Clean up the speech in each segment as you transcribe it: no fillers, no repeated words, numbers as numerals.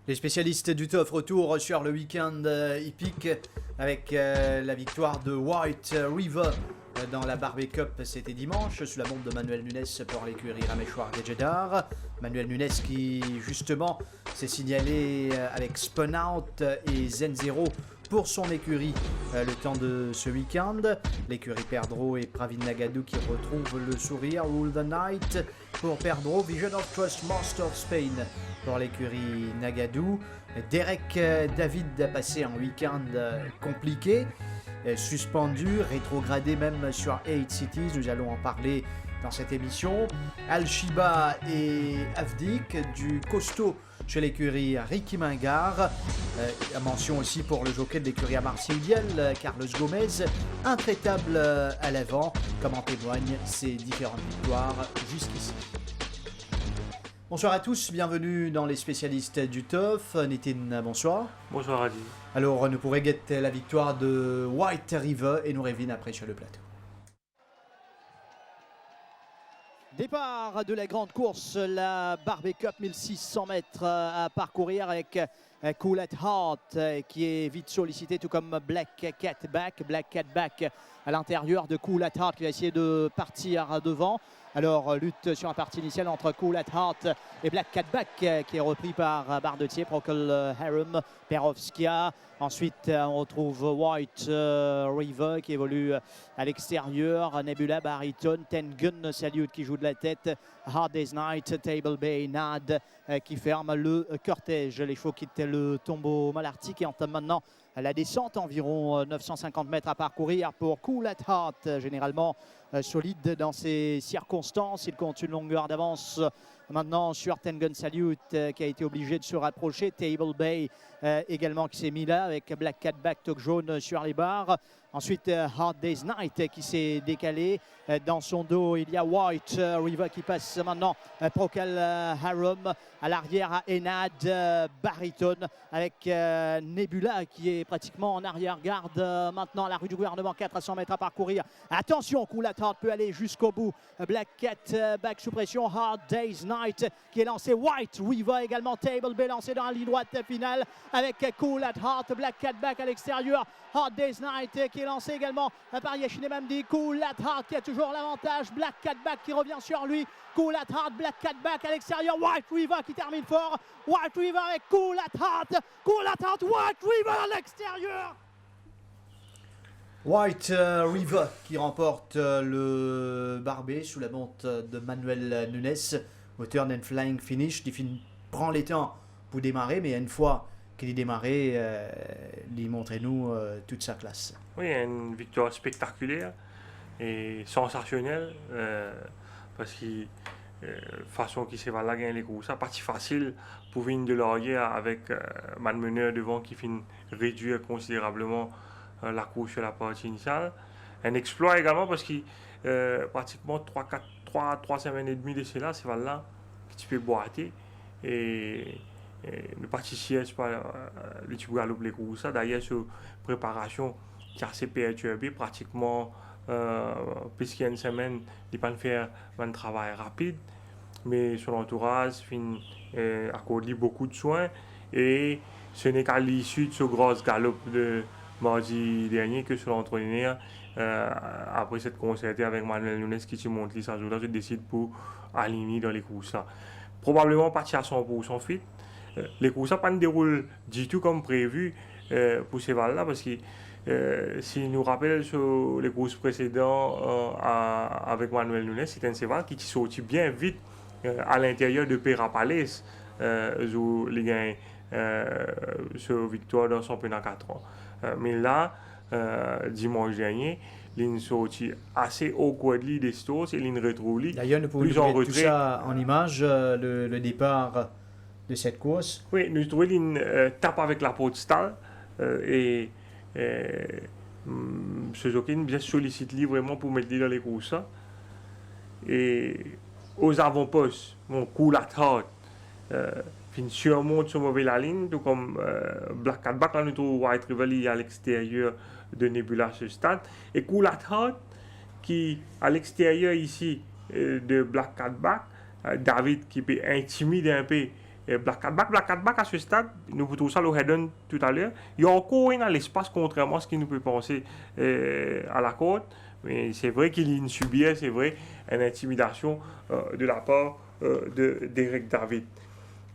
Les spécialistes du TOF retour sur le week-end hippique avec la victoire de White River dans la Barbie Cup. C'était dimanche sous la montre de Manuel Nunes pour l'écurie Rameshwar Gedjedar. Manuel Nunes qui justement s'est signalé avec Spun Out et Zen Zero pour son écurie le temps de ce week-end. L'écurie Perdreau et Pravin Nagadou qui retrouvent le sourire. Rule the Night pour Perdreau, Vision of Trust, Master of Spain pour l'écurie Nagadou. Derek David a passé un week-end compliqué, suspendu, rétrogradé même sur 8 Cities, nous allons en parler dans cette émission. Al-Shiba et Avdik du costaud chez l'écurie Ricky Mingard. Mention aussi pour le jockey de l'écurie Amarciudiel, Carlos Gomez, intraitable à l'avant, comme en témoignent ses différentes victoires jusqu'ici. Bonsoir à tous, bienvenue dans les spécialistes du TOF. Nitin, bonsoir. Bonsoir Adi. Alors, nous pourrons guetter la victoire de White River et nous revenons après sur le plateau. Départ de la grande course, la Barbie Cup, 1600 mètres à parcourir avec Cool at Heart qui est vite sollicité, tout comme Black Cat Back. Black Cat Back à l'intérieur de Cool at Heart qui va essayer de partir devant. Alors, lutte sur la partie initiale entre Cool at Heart et Black Cat Back qui est repris par Bardetier, Procol Harum, Perovskia. Ensuite, on retrouve White River qui évolue à l'extérieur. Nebula, Baritone, Tengun Salute qui joue de la tête. Hard Day's Night, Table Bay, Nad qui ferme le cortège. Les chevaux quittent le tombeau malartique et entament maintenant la descente, environ 950 mètres à parcourir pour Cool at Heart, généralement solide dans ces circonstances. Il compte une longueur d'avance maintenant sur Tengun Salute qui a été obligé de se rapprocher. Table Bay également qui s'est mis là avec Black Cat Back, Talk jaune sur les barres. Ensuite, Hard Day's Night qui s'est décalé. Dans son dos, il y a White River qui passe maintenant. Procol Harum à l'arrière à Enad, Baritone avec Nebula qui est pratiquement en arrière-garde. Maintenant, la rue du gouvernement, 400 mètres à parcourir. Attention, Cool at Heart peut aller jusqu'au bout. Black Cat Back sous pression. Hard Day's Night qui est lancé. White River également. Table Bay lancé dans la ligne droite finale avec Cool at Heart. Black Cat Back à l'extérieur. Hard Day's Night qui est lancé également par Yashine Mamdi. Cool at Heart qui a toujours l'avantage. Black Cat Back qui revient sur lui. Cool at Heart, Black Cat Back à l'extérieur. White River qui termine fort. White River avec Cool at Heart. Cool at Heart, White River à l'extérieur. White River qui remporte le Barbet sous la montre de Manuel Nunes. Au turn and flying finish. Il prend les temps pour démarrer, mais une fois qu'il est démarré, il montre-nous toute sa classe. Oui, une victoire spectaculaire et sensationnelle parce que façon qui s'est valable gagner les courses, ça partie facile pour venir de Laurier avec Malmeneur devant qui finit réduire considérablement la course sur la partie initiale. Un exploit également parce que pratiquement 3 semaines et demie de cela, c'est là que tu peux boiter et ne participer pas le type galope les courses. D'ailleurs, sur préparation qui a assez perturbé pratiquement puisqu'il y a une semaine, il peut faire un travail rapide, mais son entourage accorde beaucoup de soins et ce n'est qu'à l'issue de ce gros galop de mardi dernier que son entraîneur, après cette concertée avec Manuel Nunes qui se montre sa journée, se décide pour aligner dans les courses. Probablement parti à 100% fit. Les courses ne se déroulent du tout comme prévu pour ces valeurs-là parce que si nous rappelons sur les courses précédentes avec Manuel Nunes, c'est un cheval qui sorti bien vite à l'intérieur de Perapales où il gagne sur victoire dans son championnat 4 ans. Mais là, dimanche dernier, il sorti assez awkwardly des stores et il retrouve d'ailleurs, nous pouvons mettre tout ça en image, le départ de cette course. Oui, nous trouvons une tape avec la porte stall et ce jockey bien sollicite vraiment pour mettre dans les courses. Et aux avant-postes, mon Cool at Heart surmonte sur mauvais la ligne, tout comme Black Cat Back, nous trouvons White River à l'extérieur de Nebula ce stade. Et Cool at Heart qui à l'extérieur ici de Black Cat Back, David qui peut intimider un peu Black Cat Back à ce stade, nous trouvons ça le Hedon tout à l'heure. Il y a encore un à l'espace, contrairement à ce qu'il nous peut penser à la côte. Mais c'est vrai qu'il y a une subir, c'est vrai, une intimidation de la part de Derek David.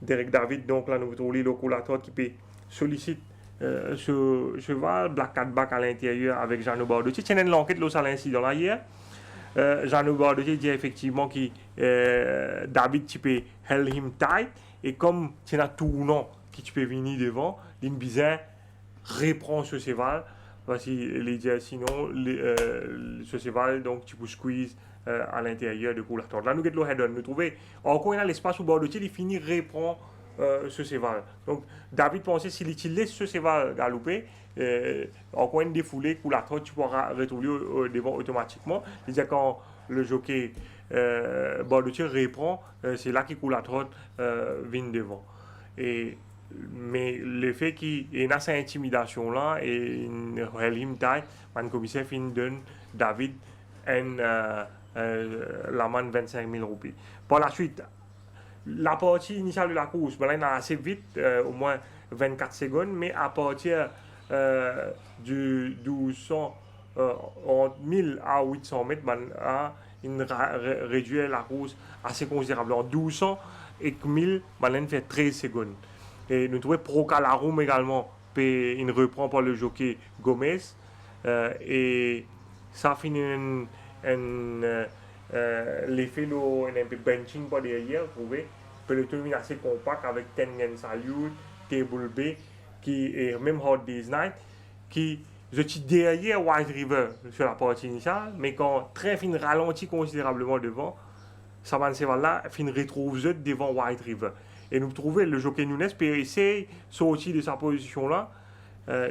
Derek David, donc là, nous trouvons le collateur qui peut solliciter ce cheval, Black Cat Back à l'intérieur avec Jeannot Bardotier. C'est une enquête là, à l'incident là hier. Jeannot Bardotier dit effectivement que David tu peux held him tight et comme c'est un tournant qui tu peux venir devant, il bizarre reprend ce cheval parce qu'il dit sinon ce cheval donc tu peux squeeze à l'intérieur de coulator. Là nous get le head on, nous trouver encore un l'espace où Bardotier il finit reprend ce cheval. Donc David pensait s'il laisse ce cheval galoper encore une défoulée coulator tu pourras retrouver devant automatiquement. C'est-à-dire quand le jockey Bardotier reprend, c'est là qu'il coulator vient devant. Mais le fait qu'il y ait cette intimidation là et une relim taille, le commissaire fin donne David l'amende 25 000 roupies. Par la suite, la partie initiale de la course, ben là, il a assez vite, au moins 24 secondes, mais à partir du 1200, entre 1000 à 800 mètres, ben, il réduit la course assez considérable. En 1200 et 1000, ben, il fait 13 secondes. Et nous trouvons Procalarum également, il reprend par le jockey Gomez. Et ça finit l'effet un peu benching par derrière, vous trouvez. Peloton est assez compact avec Tengen Salute, Table B, qui est même Hard Day's Night, qui je suis derrière White River sur la partie initiale, mais quand train fin ralentit considérablement devant, Saban Sevala fin retrouve devant White River. Et nous trouvons le jockey Nunes peut essayer de sortir de sa position là.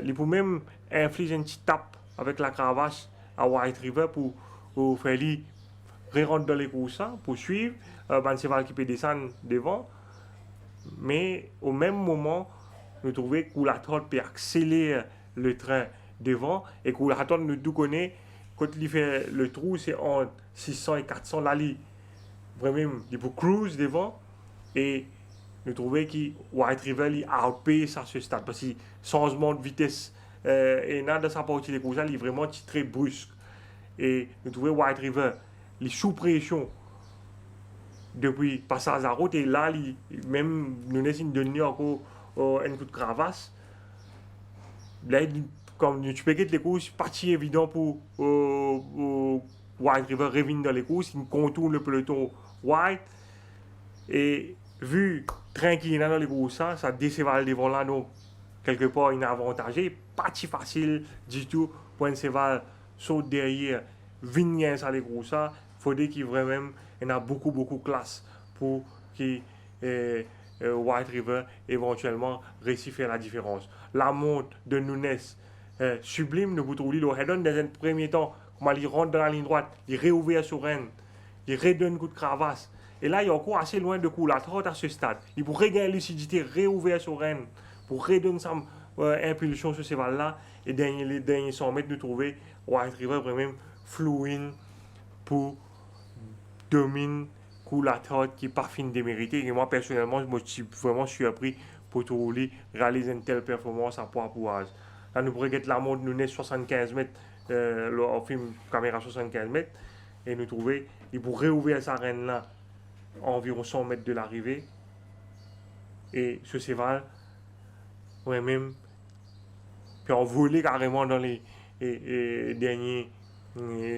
Il peut même infliger une petite tape avec la cravache à White River pour faire lui rentrer dans les courses, pour suivre. Banseval qui peut descendre devant. Mais au même moment, nous trouvons que Coulator peut accélérer le train devant. Et Coulator nous tout connaît, quand il fait le trou, c'est entre 600 et 400. Là, vraiment, il peut cruise devant. Et nous trouvons que White River a outpace à ce stade. Parce que changement de vitesse et dans sa partie des courses, il est vraiment très brusque. Et nous trouvons White River, il est sous pression depuis le passage à la route. Et là, même nous avons donné encore un coup de cravache. Là, comme tu peux les courses, pas si évident pour White River revenir dans les courses. Il contourne le peloton White. Et vu tranquille dans les courses, ça décevale devant là, donc quelque part inavantagé, pas si facile du tout pour un cheval saute derrière, venir dans les courses. Il faudrait qu'il vraiment y a beaucoup de classe pour que White River éventuellement réussisse à faire la différence. La monte de Nunes sublime, nous vous trouvez le head-on dans un premier temps, comment il rentre dans la ligne droite, il réouvre sur Rennes, il redonne un coup de cravache. Et là, il est encore assez loin de Coulator à ce stade. Il pourrait gagner lucidité, réouvrir sur Rennes, pour redonner sa impulsion sur ce cheval-là. Et dans les derniers 100 mètres, nous trouver White River vraiment fluide pour dominer Coulator qui n'est pas fin démérité. Et moi, personnellement, je suis vraiment surpris pour réaliser une telle performance à Poix-Pouaz. Là, nous pourrions get la montre, nous 75 mètres, au film caméra 75 mètres, et nous trouver, il pourrait réouvrir sa reine là à environ 100 mètres de l'arrivée. Et ce cheval, ouais, même, puis envolé carrément dans les derniers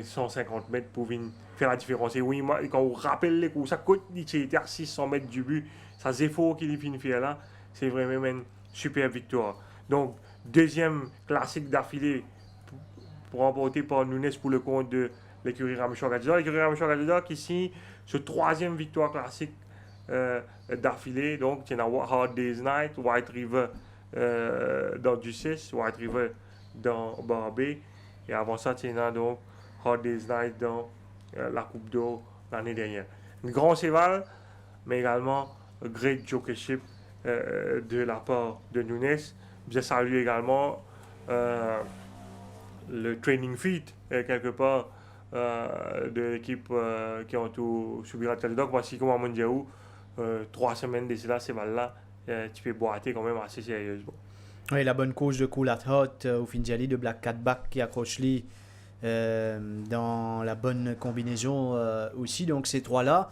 150 mètres pour venir faire la différence. Et oui, moi, quand on rappelle les coups, ça coûte, il était à 600 mètres du but, ça c'est fort qu'il finit faire là, c'est vraiment une super victoire. Donc, deuxième classique d'affilée pour remporter par Nunes pour le compte de l'écurie Ramusho Gadjida. L'écurie Ramusho Gadjida qui signe ce troisième victoire classique d'affilée. Donc, c'est dans Hard Day's Night, White River dans Ducis, White River dans Barbé. Et avant ça, c'est dans donc Hard Day's Night dans la Coupe d'Or l'année dernière. Un grand cheval, mais également un great jockeyship de la part de Nunes. Je salue également le training feat quelque part de l'équipe qui ont tout subi la telle. Donc voici comment Mondiaou 3 semaines d'ici là, ces balles-là, tu peux boiter quand même assez sérieusement. Oui, la bonne course de Cool at Hot au Finjali de Black Cat Back qui accroche lui dans la bonne combinaison aussi. Donc ces trois-là.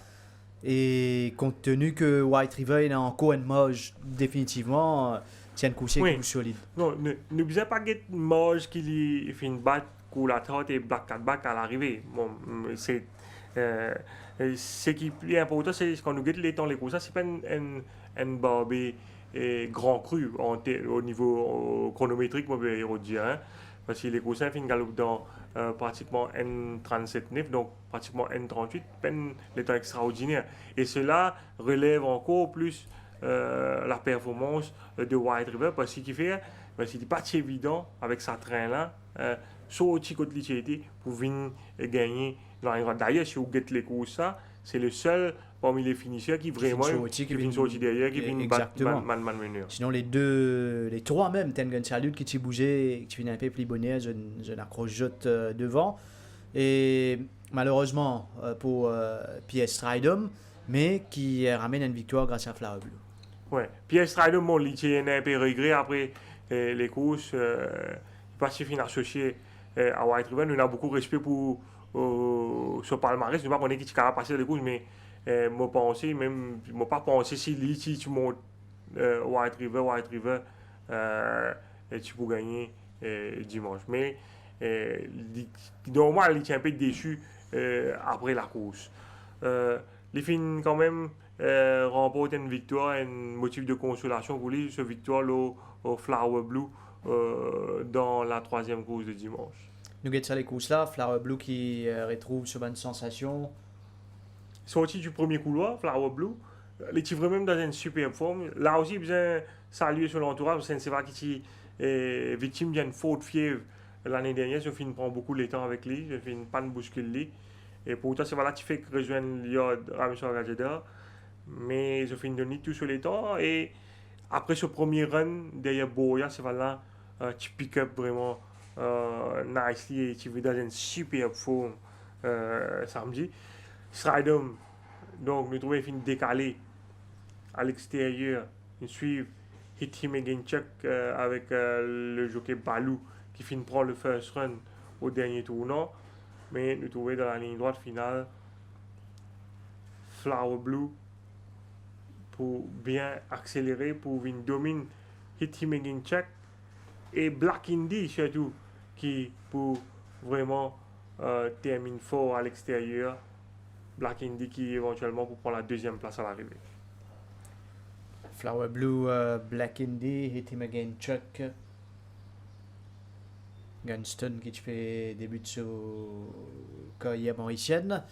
Et compte tenu que White River est en co and Moj définitivement, tiennent couché Oui. coup solide. Non, ne besoin pas que Moj qui lui fait une batte Cool at Hot et Black Cat Back à l'arrivée. Bon, euh, ce qui est plus important, c'est quand nous guettons les temps, les courses, ça c'est pas un barbé grand cru au niveau chronométrique, moi je vais dire. Hein, parce que les coussins finissent galop dans pratiquement N37,9, donc pratiquement N38, peine les temps extraordinaires. Et cela relève encore plus la performance de White River parce qu'il fait, parce qu'il n'est pas si évident avec sa train-là, sortir côté l'utilité pour venir gagner. D'ailleurs, si vous guettez les courses, ça, c'est le seul parmi les finisseurs qui vraiment qui vient sortir derrière, qui vient battre man meneur. Sinon les trois même, Tengen Salut qui t'y bougeait, qui finit un peu plus bonnet, je n'accroche devant. Et malheureusement pour PS Stridom, mais qui ramène une victoire grâce à Flower Blue. Ouais, PS Stridom, bon, il tient un peu regret après les courses, il pas si fin associé à White River. Nous avons beaucoup de respect pour ce palmarès. Nous ne sais pas qu'on est qui est capable de passer les courses, mais moi pensé même moi pas pensé si tu montes White River et tu peux gagner dimanche, mais normal il est un peu déçu après la course. Les fins quand même remportent une victoire, un motif de consolation pour lui, ce victoire au Flower Blue dans la 3e course de dimanche. Nous guettons les courses là, Flower Blue qui retrouve ce bonne sensation. Sorti du premier couloir, Flower Blue, les tigres même dans une superbe forme. Là aussi, il besoin saluer sur l'entourage, parce que c'est vrai qu'il est victime d'une faute fièvre l'année dernière. Je finis prendre beaucoup de temps avec lui, je finis pas de bousculer. Et pourtant, c'est voilà, tu fais que rejoindre Liod Ramsor Gajeda. Mais je finis de donner tout sur les temps. Et après ce premier run derrière Boya, c'est voilà, tu pick up vraiment nicely et tu vas dans une superbe forme samedi. Stridom, donc nous trouvons une fin décalé à l'extérieur. Nous suivons Hit Him Again Chuck avec le jockey Balou qui finit prendre le first run au dernier tournant. Mais nous trouvons dans la ligne droite finale Flower Blue pour bien accélérer, pour venir dominer Hit Him Again Chuck et Black Indy surtout qui pour vraiment termine fort à l'extérieur. Black Indy qui éventuellement pour prendre la 2e place à l'arrivée. Flower Blue, Black Indy, Hit Him Again Chuck. Gunston qui fait début de ce carrière mauricienne.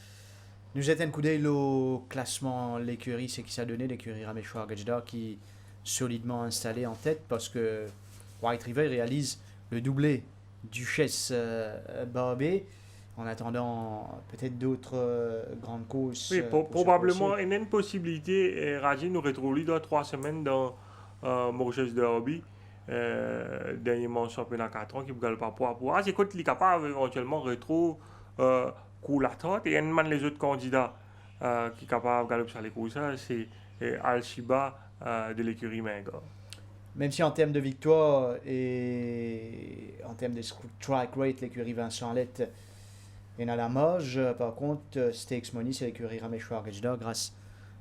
Nous jetons un coup d'œil au classement l'écurie, c'est qui ça a donné l'écurie Rameshwar Gajda qui solidement installé en tête parce que White River réalise le doublé Duchesse Barbé. En attendant peut-être d'autres grandes courses. Oui, probablement, il y a une possibilité. Raji nous retrouve dans 3 semaines dans Mauritius Derby, dernièrement championnat 4 ans, qui ne gagne pas pour. C'est quand il est capable éventuellement retrouve Cool at Hot. Et il y a les autres candidats qui sont capables de gagner sur les courses, c'est Al-Shiba de l'écurie Menga. Même si en termes de victoire et en termes de strike rate, l'écurie Vincent Lett est à la marge. Par contre, Stakes Money, c'est l'écurie Rameshwar Gajda grâce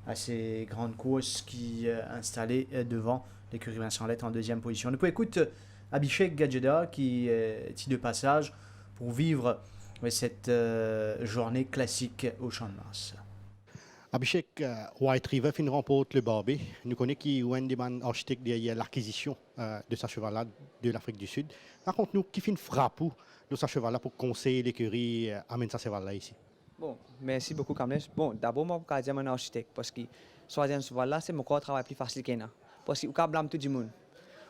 à ces grandes courses qui installées devant l'écurie Vincent Lett en 2e position. Nous pouvons écouter Abhishek Gajda qui est de passage pour vivre cette journée classique au Champ de Mars. Abhishek, White River fin remporte le Barbé. Nous connaissons qui est un des architectes derrière l'acquisition de sa cheval de l'Afrique du Sud. Raconte-nous qui fait une frappe de sa cheval pour conseiller l'écurie amène sa cheval ici. Bon, merci beaucoup Kamlesh. Bon, d'abord moi je dire un architecte parce que choisir un cheval là c'est mon travail plus facile qu'un. Parce que on blâme tout le monde.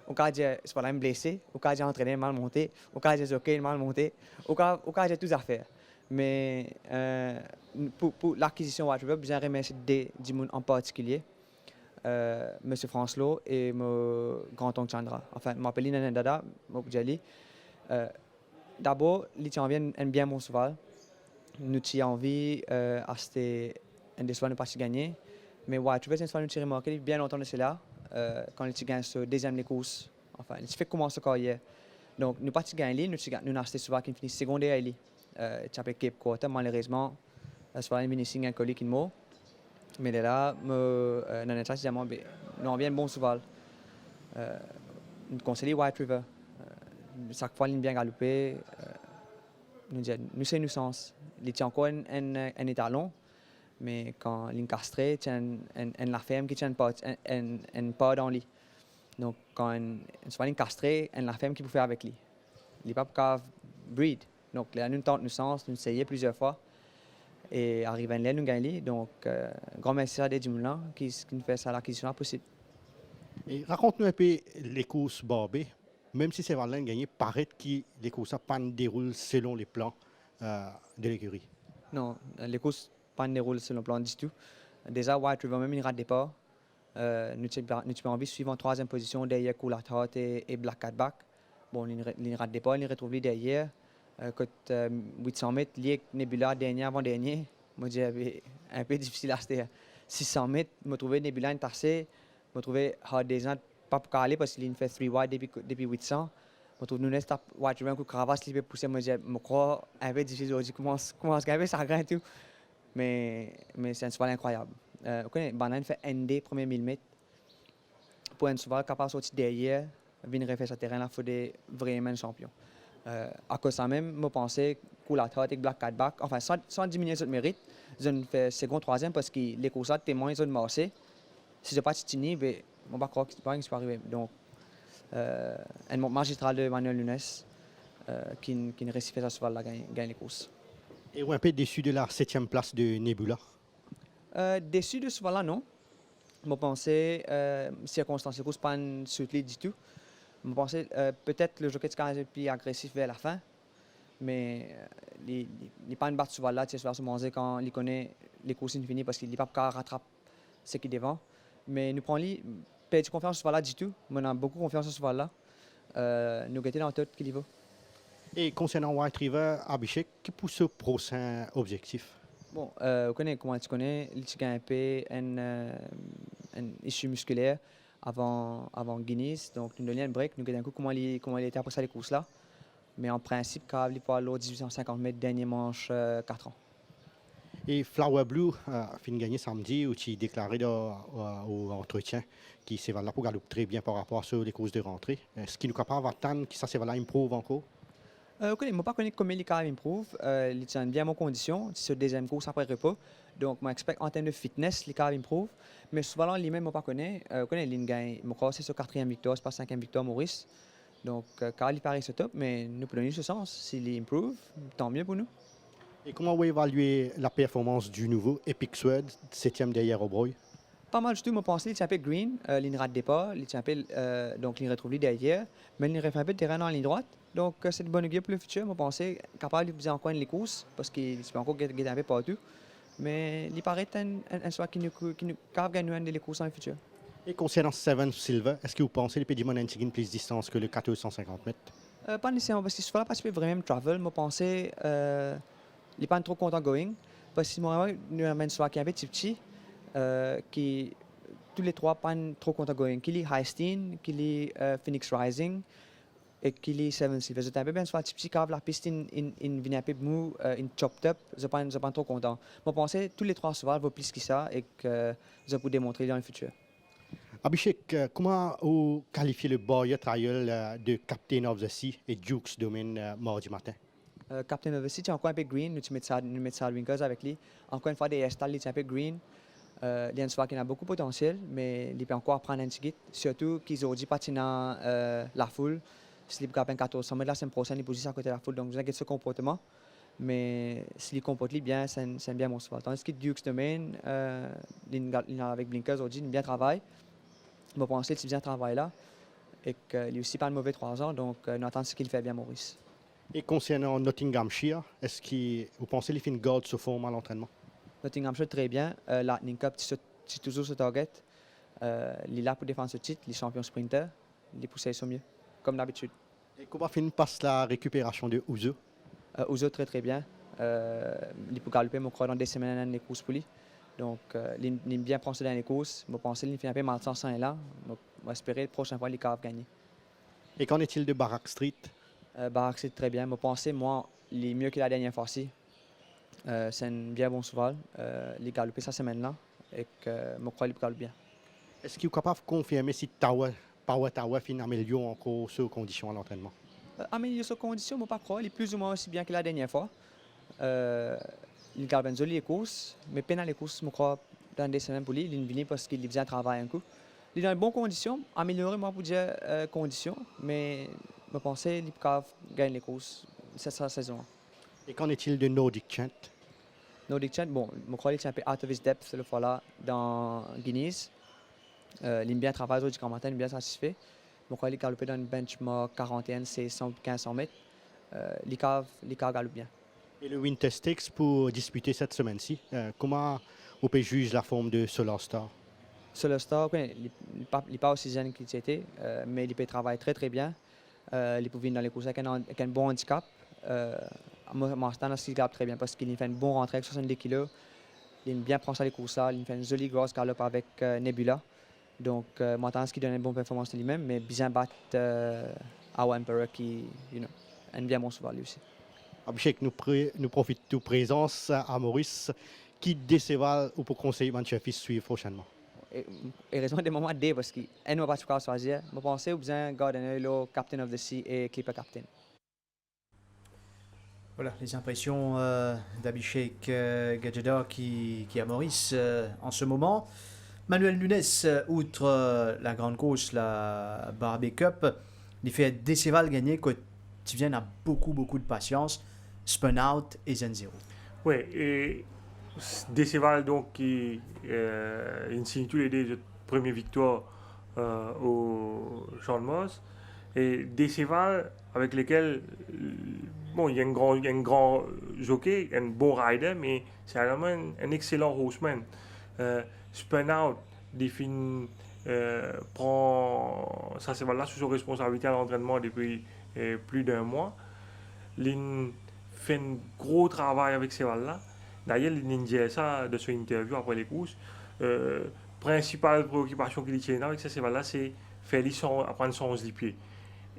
On peut dire c'est pas blessé, on peut dire entraîner mal monté, on peut dire jockey mal monté, on peut dire toutes affaires. Mais pour l'acquisition, je veux bien remercier des gens en particulier, M. Francelot et mon grand-oncle Chandra. Enfin, je m'appelle Nana Dada, Mokjali. D'abord, il tient bien mon cheval. Nous avons envie d'acheter un des soins de pas gagner. Mais White River, c'est une fois nous remarqué bien longtemps de cela, quand il gagne ce deuxième les courses. Enfin, il fait commencer quand hier. Donc, nous pas gagner, nous avons acheté souvent qui finit secondaire à lui. Tu appelles Cape Quarter, malheureusement, souvent il finit un colis qui mot. Mais là, nous avons bien bon souvent. Nous conseillons White River. Chaque fois, il bien galopé. Nous c'est nous sens. Il tient encore un étalon. Mais quand il est castré, il tient la ferme qui tient un pas dans lui. Donc, quand il est castré, il la ferme qui peut faire avec lui. Il n'est pas pour breed. Donc, là, nous tentons nous sens, nous essayons plusieurs fois. Et arrivant là, nous gagnons. Donc, grand merci à des Moulin qui nous fait ça l'acquisition possible. Et raconte-nous un peu les courses barbées. Même si c'est Valin gagné, paraît que les courses pas déroulent selon les plans de l'écurie. Non, les courses pas déroulent selon le plan du tout. Déjà, White River même il rate départ. Nous avons envie de suivre en troisième position derrière Coolat Heart et Black Cat Back. Bon, il rate départ, il retrouve lui derrière. Côté 800 mètres, lié Nebula dernier avant-dernier. Moi, j'ai un peu difficile à rester 600 mètres. Je me trouvais Nebula entassé. Je me trouvais Hard Descent pas pour aller parce qu'il fait 3 wide depuis 800. Je me trouve Nunes tape White River un coup de cravache, il peut pousser. Moi, je me crois un peu difficile aujourd'hui. Commence à gagner, ça graine tout. Mais c'est un cheval incroyable. Vous connaissez, Banane fait ND premier 1000 mètres. Pour un cheval capable de sortir derrière, venir refaire ce terrain, il faut des vraiment champions. À cause de ça même, je pensais que la tête avec Black Cat Back, enfin sans diminuer ce mérite, je ne fais second, troisième parce que les courses témoignent de marché. Si je n'ai pas de tini, je ne vais pas croire que c'est pas ce qui peut arriver. Donc, un magistral de Manuel Nunes qui ne réussit pas à cheval là gagne les courses. Et on est un peu déçu de la 7e place de Nebula. Déçu de ce cheval là, non. Je pensais, circonstances de course, pas une soutenue du tout. Je pensais peut-être le jockey est plus agressif vers la fin, mais il n'est pas une batte cheval là, c'est se manger quand il connaît les courses infinies parce qu'il n'est pas capable de rattraper ce qui est devant. Mais nous prenons pas de confiance en ce cheval là du tout. On a beaucoup confiance en ce cheval là. Nous guettons dans la tête qu'il y va. Et concernant White River, Abhishek, qui pour ce prochain objectif? Bon, comment tu connais, il a un peu un issue musculaire avant Guinness. Donc, nous donnons un break, nous regardons comment il était après ça les courses là. Mais en principe, quand il part l'autre 1850 mètres, dernier manche, 4 ans. Et Flower Blue fin gagné samedi, où tu déclaré au entretien qui s'est là pour galoper très bien par rapport à les courses de rentrée. Est-ce qu'il nous capable d'attendre que ça s'est là improve encore? Je ne pas connaître comment il improve. Il tient bien en condition. C'est la deuxième course après repos. Donc, je expecte en termes de fitness, il improve. Mais souvent, lui-même, je ne connais pas. Il gagne. Je crois que c'est sa 4e victoire, c'est pas 5e victoire, Maurice. Donc, Carl, il paraît ce top, mais nous prenons ce sens. S'il improve, tant mieux pour nous. Et comment vous évaluez la performance du nouveau Epic Sword, 7e derrière Obroy? Pas mal du tout, je pense qu'il s'appelle Green, il ne rate départ, donc il retrouve lui derrière, mais il refait un peu de terrain dans la ligne droite. Donc c'est une bonne aiguille pour le futur, je pense, capable de faisait encore les courses, parce qu'il peut encore gagner un peu partout. Mais il paraît un choix qui nous capable de gagner les courses dans le futur. Et concernant Seven Silver, est-ce que vous pensez que le Pédimon a une plus distance que le 1450 mètres? Pas nécessairement, parce que ce fois-là, parce que vraiment travel, je pensais il n'est pas trop content going, parce que nous avons un choix qui est un peu petit. Qui tous les trois pas trop contents going. Qu'il est Highstein, qu'il est Phoenix Rising et qu'il est Seven Silver. J'étais un peu bien soit petit car la piste in vient un peu mou, in chopped up. Je pas trop content. Je pensais tous les trois souvent vaut plus que ça et que je peux démontrer dans le futur. Abhishek, comment vous qualifiez le Boyer Trial de Captain of the Sea et Duke's Domain mardi matin? Captain of the Sea, tu as encore un peu green. Nous mettons ça Winkers avec lui. Encore une fois des hairstyles, il est un peu green. Il y a un cheval qui a beaucoup de potentiel, mais il peut encore apprendre un petit peu. Surtout qu'ils ont dit patinant la foule. S'il peut 1400 mètres la semaine prochaine, il peut juste à côté de la foule. Donc, vous inquiétez ce comportement. Mais s'il comporte bien, c'est un bien mon cheval. Tandis que Duke's Domain, avec Blinkers, ont dit qu'il bien travaille. Je pense qu'il bien travaille là. Et qu'il n'est aussi pas un mauvais 3 ans. Donc, nous attendons ce qu'il fait bien, Maurice. Et concernant Nottinghamshire, est-ce que vous pensez qu'il fait une garde sous forme à l'entraînement? Nottinghamshire très bien. Lightning Cup, c'est toujours ce target. Il est là pour défendre ce titre, les champions sprinter. Les poussées sont mieux, comme d'habitude. Et comment finit passe la récupération de Ouzo? Ouzo très très bien. Il peut galoper, je crois, dans des semaines les courses pour lui. Donc, il bien prendre ça dans les courses. Je pense qu'il fait un peu mal de sang là. Je vais espérer la prochaine fois, il va gagner. Et qu'en est-il de Barak Street? Barak, c'est très bien. Je pense moi, il est mieux que la dernière fois-ci. C'est un bien bon cheval. Il a galopé cette semaine-là. Et que je crois qu'il galope bien. Est-ce qu'il est capable de confirmer si Power Tower finit amélioré encore ses conditions à l'entraînement? Améliorer ses conditions, je ne pas croire. Il est plus ou moins aussi bien que la dernière fois. Il galope une jolie course. Mais pendant les courses, je crois, dans des semaines pour lui, il est venu parce qu'il faisait un travail un coup. Il est dans de bonnes conditions. Améliorer, moi, pour dire conditions. Mais je pense qu'il peut gagner les courses cette saison. Et qu'en est-il de Nordic Chant? Nordic Chant, bon, je crois qu'il est un peu out of his depth cette fois-là dans Guinness. Il aime bien travailler aujourd'hui quand matin, il est bien satisfait. Je crois qu'il est galopé dans une benchmark 41, c'est 115 mètres. Il galope bien. Et le Winter Stakes pour disputer cette semaine-ci, comment on peut juger la forme de Solar Star? Solar Star, il n'est pas aussi jeune qu'il était, mais il peut travailler très très bien. Il peut venir dans les courses avec un bon handicap. Moi, il galope très bien parce qu'il fait une bonne rentrée avec 70 kg. Il aime bien prendre ça les courses là. Il fait une jolie grosse galope avec Nebula. Donc, moi, je qu'il donne une bonne performance de lui-même, mais bien battre Our Emperor qui aime bien mon cheval lui aussi. Abhishek, nous profitons de présence à Maurice qui décevra ou pour conseiller Manchester suivre prochainement. Et raison des moments D parce qu'il n'a pas de choisir. Je pense que besoin de garder le Captain of the Sea et Clipper Captain. Voilà les impressions d'Abhishek Gajeda qui est à Maurice en ce moment. Manuel Nunes, outre la grande course, la Barbie Cup, il fait des cévals gagner que tu viens à beaucoup de patience, Spun Out et Zen Zero. Oui, et des cévals donc qui insignent tous les deux premières victoires au Champ de Mars, et des cévals avec lesquels bon, il y a un grand jockey, un bon rider, mais c'est également un excellent horseman. Spun Out prend ça c'est voilà sous son responsabilité à l'entraînement depuis plus d'un mois. Il fait un gros travail avec ces balles-là. D'ailleurs, il dit ça de son interview après les courses. Principale préoccupation qu'il tient avec ces balles-là, c'est faire apprendre son pied.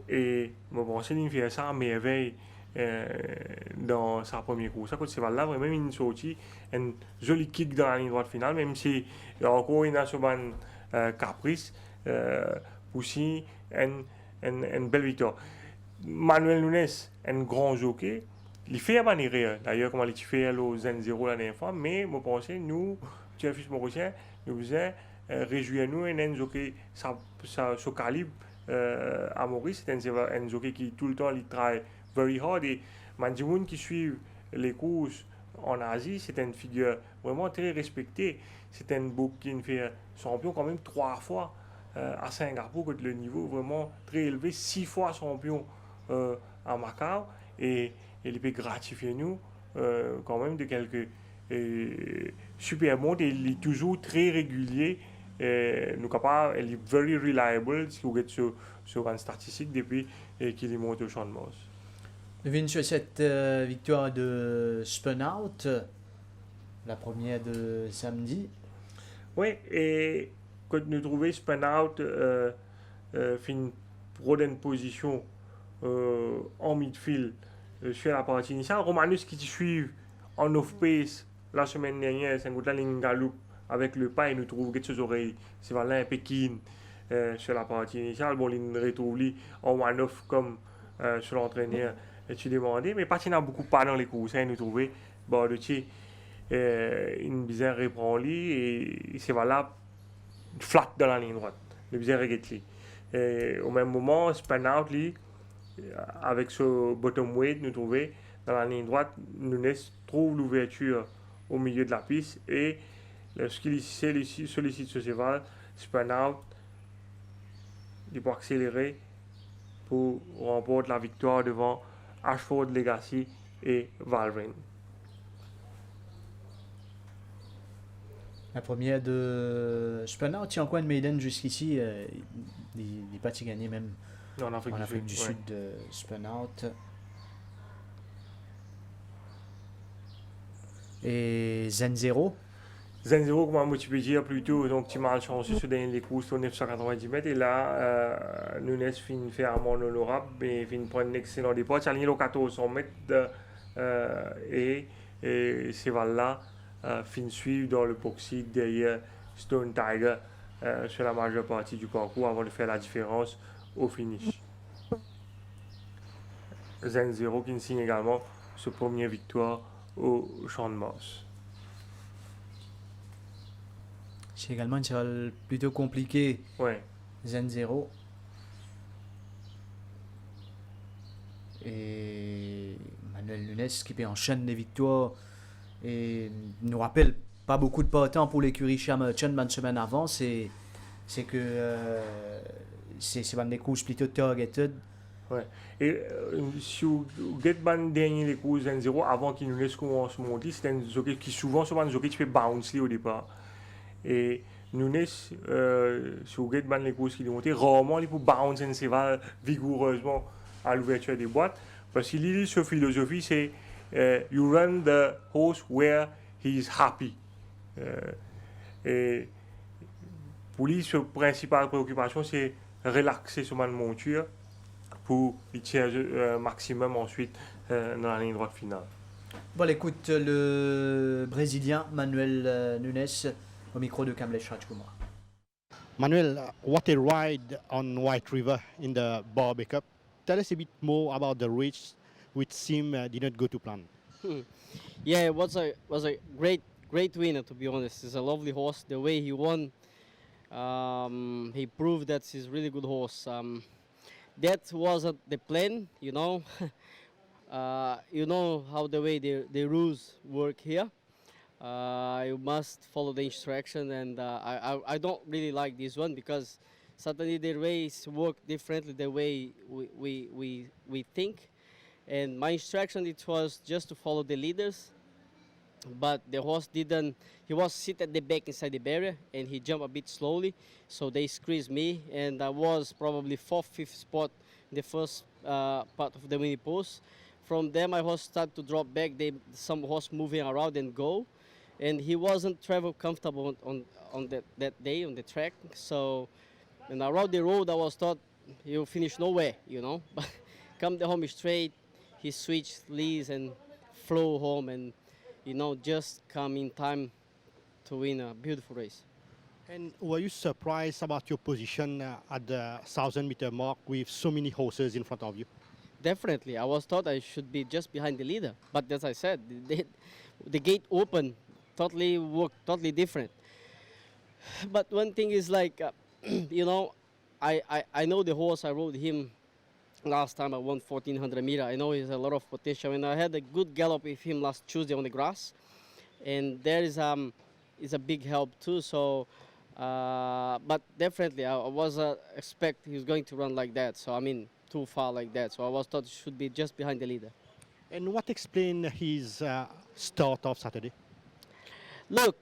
Et je pense qu'il fait ça à merveille dans sa première course. À côté de ces balles-là, vraiment, il a sorti un joli kick dans la ligne droite finale, même si il y a encore une assurance caprice, aussi une belle victoire. Manuel Nunes, un grand jockey, il fait une erreur. D'ailleurs, comme il a fait le Zen 0 la dernière fois, mais je pense que nous, Tiens-Fils Mauricien, nous faisons réjouir nous un jockey ce calibre à Maurice. C'est un jockey qui tout le temps il travaille very hard. Et les qui suivent les courses en Asie, c'est une figure vraiment très respectée. C'est un bouc qui fait champion quand même 3 fois à Singapour, que le niveau vraiment très élevé, 6 fois champion à Macao, et il peut gratifier nous quand même de quelques super montes. Il est toujours très régulier, nous capable, il est very reliable si vous êtes sur une statistique depuis qu'il est monté au Champ de Mars. Vin sur cette victoire de Spun Out, la première de samedi. Oui, et quand nous trouvons Spun Out fait une bonne position en midfield sur la partie initiale. Romanus qui suit en off-pace la semaine dernière, c'est un coup de la ligne galop avec le pas et nous trouvons que ses oreilles, c'est vraiment un Pékin sur la partie initiale. Bon, il retrouve en one-off comme sur l'entraîneur tu demandais, mais pas qu'il y a beaucoup pas dans les courses. Nous trouvons une bizarre reprend lui et c'est voilà flat dans la ligne droite. Le bizarre regrette. Au même moment, Spun Out lui avec ce bottom weight, nous trouvons dans la ligne droite, Nunes trouve l'ouverture au milieu de la piste et lorsqu'il sollicite ce cheval, Spun Out, il peut accélérer pour remporter la victoire devant Ashford Legacy et Valverde. La première de Spun Out, il y a encore une maiden jusqu'ici, il n'est pas gagné même en Afrique du Sud de Spun Out. Et Zen Zero. Zen0, comme tu peux dire plutôt, donc tu m'as chanceux sur les courses au 990 mètres. Et là, Nunes finit fermement honorable, mais finit prendre un excellent départ. Tu as le 1400 mètres et ces là finit suivre dans le boxy derrière Stone Tiger sur la majeure partie du parcours avant de faire la différence au finish. Zen0 qui signe également sa première victoire au Champ de Mars. C'est également une salle plutôt compliquée. Ouais. Zen0. Et Manuel Nunes qui enchaîne les victoires et nous rappelle pas beaucoup de temps pour l'écurie Shermerton une semaine avant. C'est que c'est des courses plutôt targeted. Ouais. Et si vous avez un dernier les courses Zen0 avant qu'il nous laisse commencer à monter, c'est un jockey qui souvent un jockey qui fait bounce au départ. Et Nunes, si vous avez les courses qui est monté, rarement il peut bounce un cheval vigoureusement à l'ouverture des boîtes. Parce qu'il dit sa philosophie, c'est you run the horse where he is happy. Et pour lui, sa principale préoccupation, c'est relaxer sur ma monture pour y tirer maximum ensuite dans la ligne droite finale. Bon, écoute, le Brésilien Manuel Nunes au micro de Kamlesh Rajkumar. Manuel, what a ride on White River in the Barbie Cup. Tell us a bit more about the race, which seemed did not go to plan. Yeah, it was a great winner, to be honest. He's a lovely horse. The way he won, he proved that he's a really good horse. That wasn't the plan, you know. You know how the way the rules work here. You must follow the instruction, and I don't really like this one because certainly the race work differently the way we think. And my instruction it was just to follow the leaders, but the horse didn't. He was sit at the back inside the barrier, and he jumped a bit slowly, so they squeezed me, and I was probably 4th, 5th spot in the first part of the mini post. From there, my horse started to drop back. Some horse moving around and go, and he wasn't travel comfortable on that day on the track. So, and around the road, I was thought he'll finish nowhere, you know. But come the home straight, he switched leads and flew home, and you know just come in time to win a beautiful race. And were you surprised about your position at the 1,000-meter mark with so many horses in front of you? Definitely, I was thought I should be just behind the leader, but as I said, the gate open, totally different. But one thing is like, you know, I know the horse. I rode him last time I won 1,400 meter. I know he has a lot of potential, and I had a good gallop with him last Tuesday on the grass, and there is a big help too. So, but definitely I was expect he was going to run like that. So I mean too far like that. So I was thought he should be just behind the leader. And what explained his start of Saturday? Look,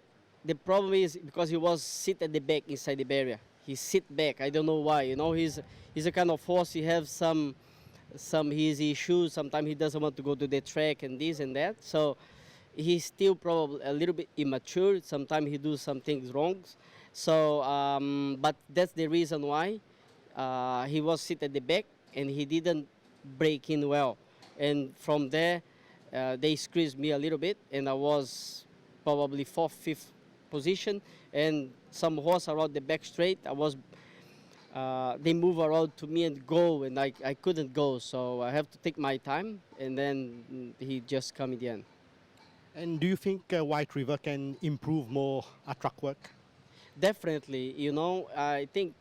the problem is because he was sit at the back inside the barrier. He sit back. I don't know why. You know, he's a kind of horse. He has some his issues. Sometimes he doesn't want to go to the track and this and that. So he's still probably a little bit immature. Sometimes he does some things wrong. So, but that's the reason why he was sit at the back and he didn't break in well. And from there, they squeezed me a little bit, and I was probably 4th, 5th position. And some horse around the back straight, they move around to me and go, and I couldn't go. So I have to take my time, and then he just come in the end. And do you think White River can improve more at track work? Definitely, you know, I think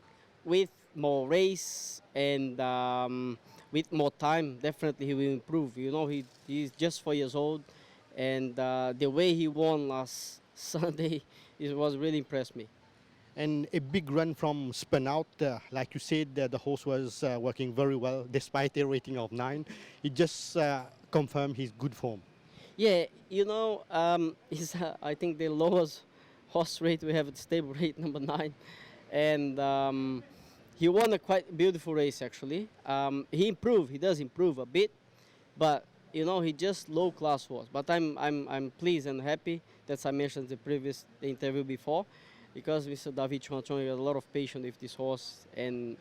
with more race and with more time, definitely he will improve. You know, he's just 4 years old, and the way he won last Sunday, it was really impressed me. And a big run from Spun Out, like you said, the horse was working very well despite a rating of 9. It just confirmed his good form. Yeah, you know, he's I think the lowest horse rate we have at stable rate number 9, and he won a quite beautiful race actually. He does improve a bit, but you know, he just low class horse. But I'm pleased and happy. That's I mentioned the interview before, because Mr. David Chonchon had a lot of patience with this horse, and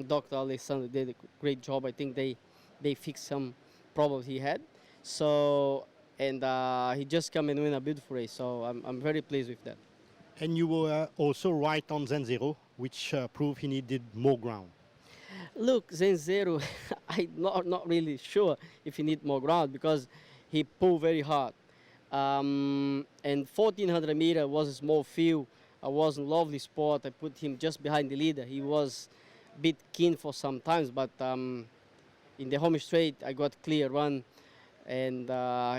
Dr. Alexander did a great job. I think they fixed some problems he had. So, and he just come and win a beautiful race. So I'm very pleased with that. And you were also right on Zenzero, which proved he needed more ground. Look, Zenzero, I'm not really sure if he need more ground, because he pulled very hard. And 1400 meter was a small field. I was in lovely spot. I put him just behind the leader. He was a bit keen for some times, but in the home straight, I got clear run, and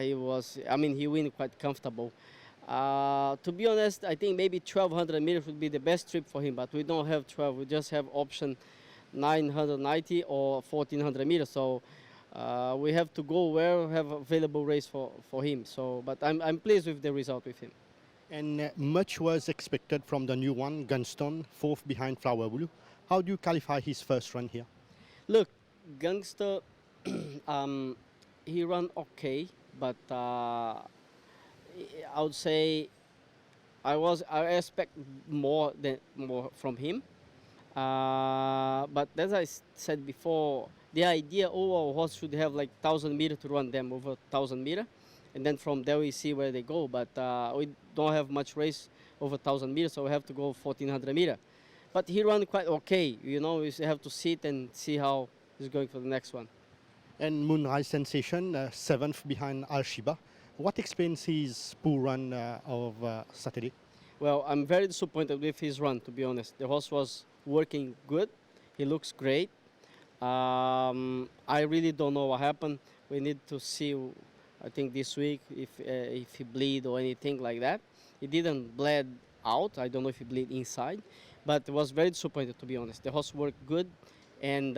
he win quite comfortable. To be honest, I think maybe 1200 meters would be the best trip for him, but we don't have 12. We just have option 990 or 1400 meters. So we have to go where we have available race for him. So, but I'm pleased with the result with him. And much was expected from the new one, Gunston, fourth behind Flower Blue. How do you qualify his first run here? Look, Gangster, he ran okay, but I would say I expect more from him. But as I said before, the idea all our horse should have like 1,000 meters to run them over 1,000 meters, and then from there we see where they go. But we don't have much race over 1,000 meters, so we have to go 1,400 meters. But he ran quite okay, you know. We have to sit and see how he's going for the next one. And Moonrise Sensation, seventh behind Al Shiba. What explains his poor run of Saturday? Well, I'm very disappointed with his run, to be honest. The horse was working good. He looks great. I really don't know what happened. We need to see, I think this week, if he bleed or anything like that. He didn't bleed out. I don't know if he bleed inside. But it was very disappointed, to be honest. The horse worked good, and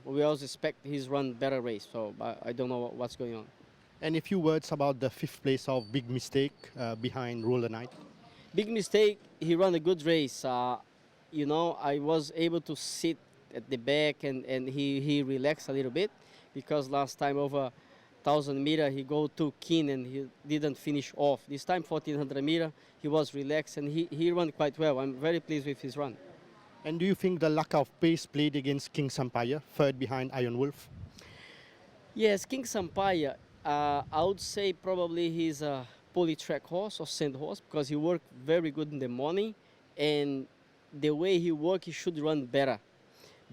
we also expect his run better race. So I don't know what's going on. And a few words about the fifth place of Big Mistake behind Roller Knight. Big Mistake, he ran a good race. You know, I was able to sit at the back, and he relaxed a little bit, because last time over 1,000 meters he go too keen and he didn't finish off. This time 1,400 meters he was relaxed, and he ran quite well. I'm very pleased with his run. And do you think the lack of pace played against King's Empire, third behind Iron Wolf? Yes, King's Empire, I would say probably he's a poly-track horse or sand horse, because he worked very good in the morning, and the way he worked, he should run better.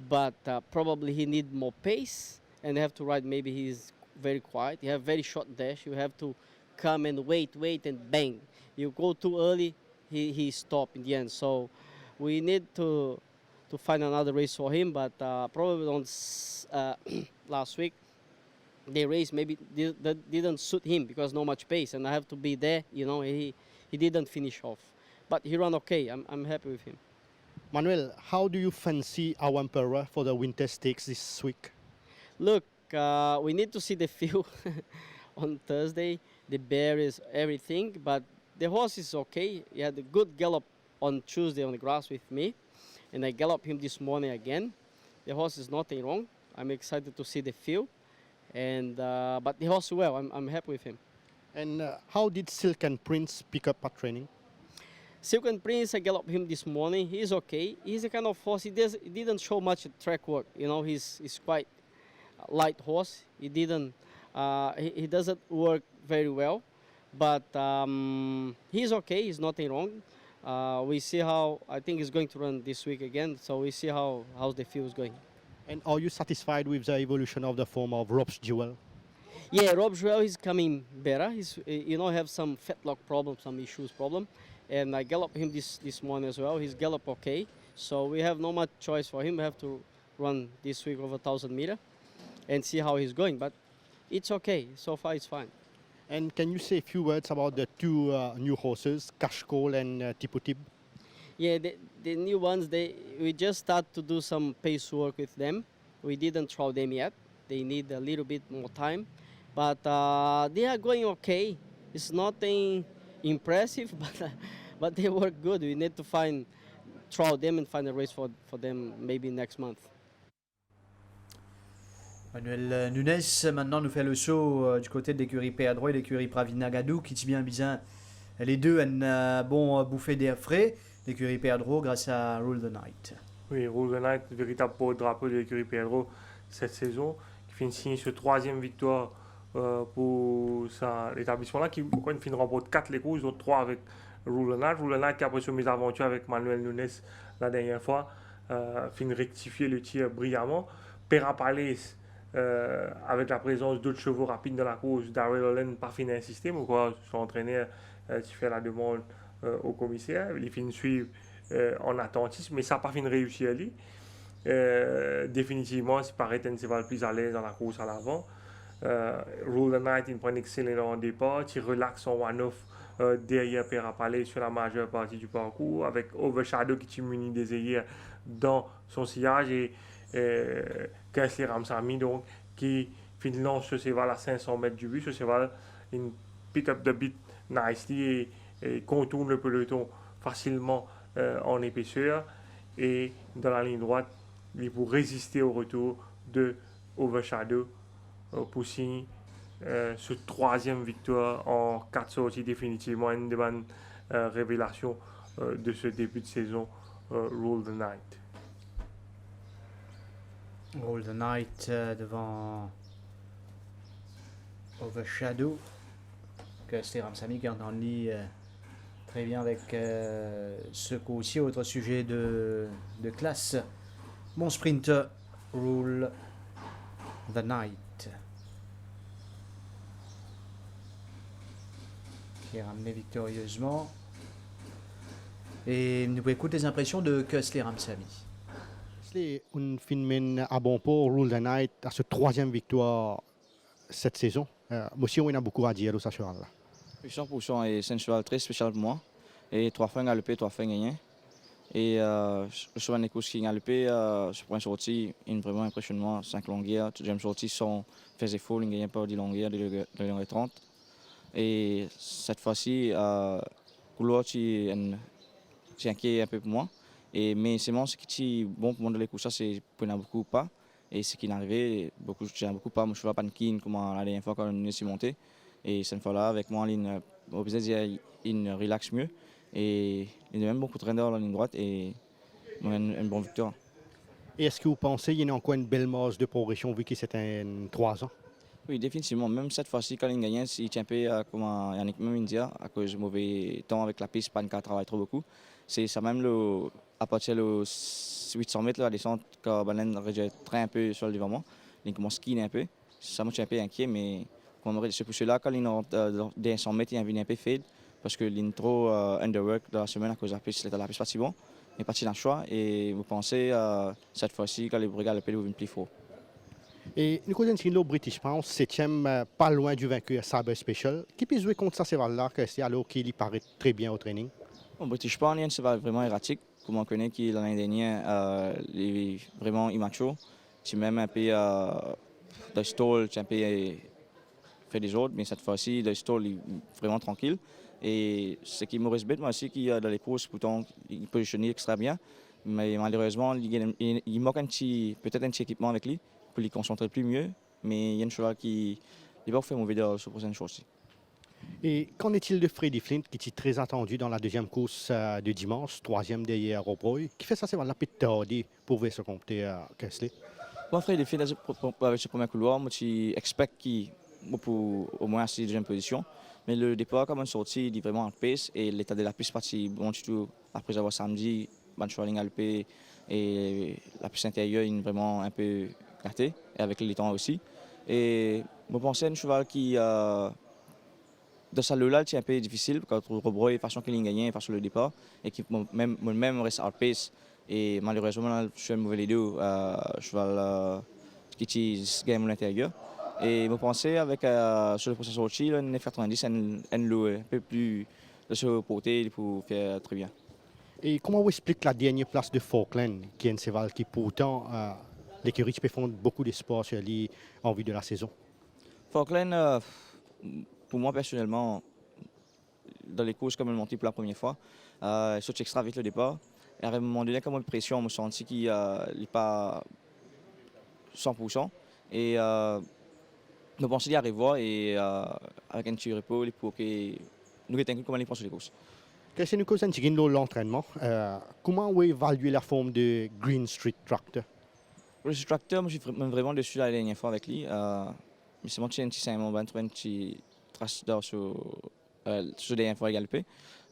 But probably he need more pace, and have to ride, maybe he's very quiet. You have very short dash. You have to come and wait, and bang. You go too early, he stop in the end. So we need to find another race for him, but probably on last week, the race maybe didn't suit him, because not much pace, and I have to be there, you know. He didn't finish off, but he ran okay. I'm happy with him. Manuel, how do you fancy our Emperor for the Winter Stakes this week? Look, we need to see the field on Thursday. The bear is everything, but the horse is okay. He had a good gallop on Tuesday on the grass with me, and I galloped him this morning again. The horse is nothing wrong. I'm excited to see the field, and but the horse well. I'm happy with him. And how did Silk and Prince pick up at training? Silk and Prince, I galloped him this morning. He's okay. He's a kind of horse. He didn't show much track work. You know, he's quite a light horse. He didn't. He doesn't work very well, but he's okay. He's nothing wrong. We see how. I think he's going to run this week again. So we see how the field is going. And are you satisfied with the evolution of the form of Rob's Jewel? Yeah, Rob Joel is coming better. He's have some fetlock problem, some issues problem. And I galloped him this morning as well. He's gallop okay. So we have no much choice for him. We have to run this week over 1,000 meters and see how he's going. But it's okay. So far, it's fine. And can you say a few words about the two new horses, Kashkol and Tiputib? Yeah, the new ones, we just start to do some pace work with them. We didn't throw them yet. They need a little bit more time. But they are going okay. It's nothing impressive, but they work good. We need to throw them and find a race for them maybe next month. Manuel Nunes maintenant nous fait le saut du côté de l'écurie Pedro et l'écurie Pravinagadou qui dit bien bizarre. Les deux ont bon bouffé d'air frais. L'écurie Pedro grâce à Rule the Night. Oui, Rule the Night, véritable porte-drapeau de l'écurie Pedro cette saison, qui finit de signer ce 3e victoire pour l'établissement-là, qui finit de remporter 4 les courses, dont 3 avec Rule the Night. Rule the Night qui après son mésaventure avec Manuel Nunes la dernière fois, finit de rectifier le tir brillamment. Perapales, avec la présence d'autres chevaux rapides dans la course, Darrell Holland pas fini d'insister, mais quoi, son entraîneur qui fait la demande au commissaire, il finit de suivre en attentisme, mais ça n'a pas fini de réussir lui. Définitivement, c'est paraît qu'il va le plus à l'aise dans la course à l'avant. Rule the Night, il prend un excellent départ, il relaxe son one-off derrière Perapales sur la majeure partie du parcours, avec Overshadow qui t'immunise des œillères dans son sillage et Kingsley Ramsamy donc qui lance ce cheval à 500 mètres du but. Ce cheval, il pick up the beat nicely et contourne le peloton facilement en épaisseur et dans la ligne droite, il est pour résister au retour de Overshadow pour signer ce 3e victoire en 4 sorties, définitivement une des bonnes révélations de ce début de saison Rule the Night. Rule the Night devant Overshadow. Que c'était Ramsamy qui entend lui très bien avec ce coup aussi. Autre sujet de classe. Mon sprinter Rule the Night. Qui est ramené victorieusement. Et nous pouvons écouter les impressions de Kingsley Ramsamy. C'est un phénomène à bon port, Rule the Night, à ce 3e victoire cette saison. Moi aussi, on a beaucoup à dire de ce cheval-là. 100% et c'est un cheval très spécial pour moi. Et 3 fois galopé, 3 fois gagné. Et le cheval Nekos qui a galopé, ce point sorti, il est vraiment impressionnant. 5 longueurs, deuxième sortie, son faisait faux, il ne gagnait pas 10 longueurs, de longueur 30. Et cette fois-ci, couloir, c'est inquiet un peu pour moi. Mais c'est moi, ce qui est bon pour moi dans les courses, c'est pour il y en a beaucoup pas. Et ce qui est arrivé, j'ai beaucoup pas, mon cheval paniqué comme la dernière fois quand on est monté. Et cette fois-là, avec moi, il relaxe mieux. Et il a même beaucoup de traîneur dans la ligne droite et une bonne victoire. Et est-ce que vous pensez qu'il y a encore une belle masse de progression vu que c'est un 3 ans? Oui, définitivement. Même cette fois-ci, quand il gagne, il tient un peu comme Yannick India, à cause du mauvais temps avec la piste, Panka travaille trop beaucoup. C'est ça même à partir de 800 mètres, la descente, quand Balen traîne un peu sur le devant, il commence à skier un peu. Ça me tient un peu inquiet, mais c'est pour cela, quand il est 100 mètres, il vient un peu fade, parce qu'il est trop underwork dans la semaine à cause de la piste, la piste pas si bon. Il est parti dans le choix, et vous pensez, cette fois-ci, quand les brigades le viennent plus fort. Et nous connaissons le British Pound, 7e, pas loin du vainqueur Sabre Special. Qui peut jouer contre ça, c'est là alors qu'il paraît très bien au training? Bon, British Pound, c'est vraiment erratique. Comme on connaît qui l'année dernière, il est vraiment immature. C'est même un peu de stall, un peu fait des autres, mais cette fois-ci, le stall est vraiment tranquille. Et ce qui me respecte, moi aussi, qui dans les courses, pourtant, il positionne extra bien. Mais malheureusement, il manque peut-être un petit équipement avec lui pour lui concentrer plus mieux. Mais il y a un cheval qui n'est pas fait mauvais dans ce prochaine chose. Et qu'en est-il de Freddy Flint, qui est très attendu dans la deuxième course de dimanche, 3e derrière Robreuil, qui fait ça, c'est la petite tardée pour pouvoir se compter à Kingsley? Bon, Freddy Flint, avec ce premier couloir, moi, j'expecte qu'il pour au moins la deuxième position. Mais le départ, comme on sorti, il est vraiment en pace et l'état de la piste parti bon du tout. Après avoir samedi, Banchoaling a le et la piste intérieure est vraiment un peu gâtée, et avec les temps aussi. Et je pensais à un cheval qui, dans sa là, c'est un peu difficile, quand on rebreuille façon qu'il a gagné, façon le départ, et qui même reste en pace. Et malheureusement, je suis un mauvais leader, cheval qui gagne à l'intérieur. Et je pensais avec sur le processus sorti, le 990, un peu plus de se porter pour faire très bien. Et comment vous expliquez la dernière place de Falkland, qui est un cheval qui pourtant l'écurie peut fondre beaucoup d'espoir sur lui en vue de la saison? Falkland, pour moi personnellement, dans les courses comme elle montait pour la première fois, il saute extra vite le départ. Et à un moment donné, comme une pression, je me sentis qu'il n'est pas 100%. Et nous pensons d'y arriver et avec un petit repos pour que nous étions comment les penser les courses. Qu'est-ce que nous concerne l'entraînement? Comment vous évaluez la forme de Green Street Tractor? Le tracteur, moi, je suis vraiment dessus la dernière fois avec lui. Mais c'est mon petit Simon, un petit trace d'or sur la dernière fois galopé.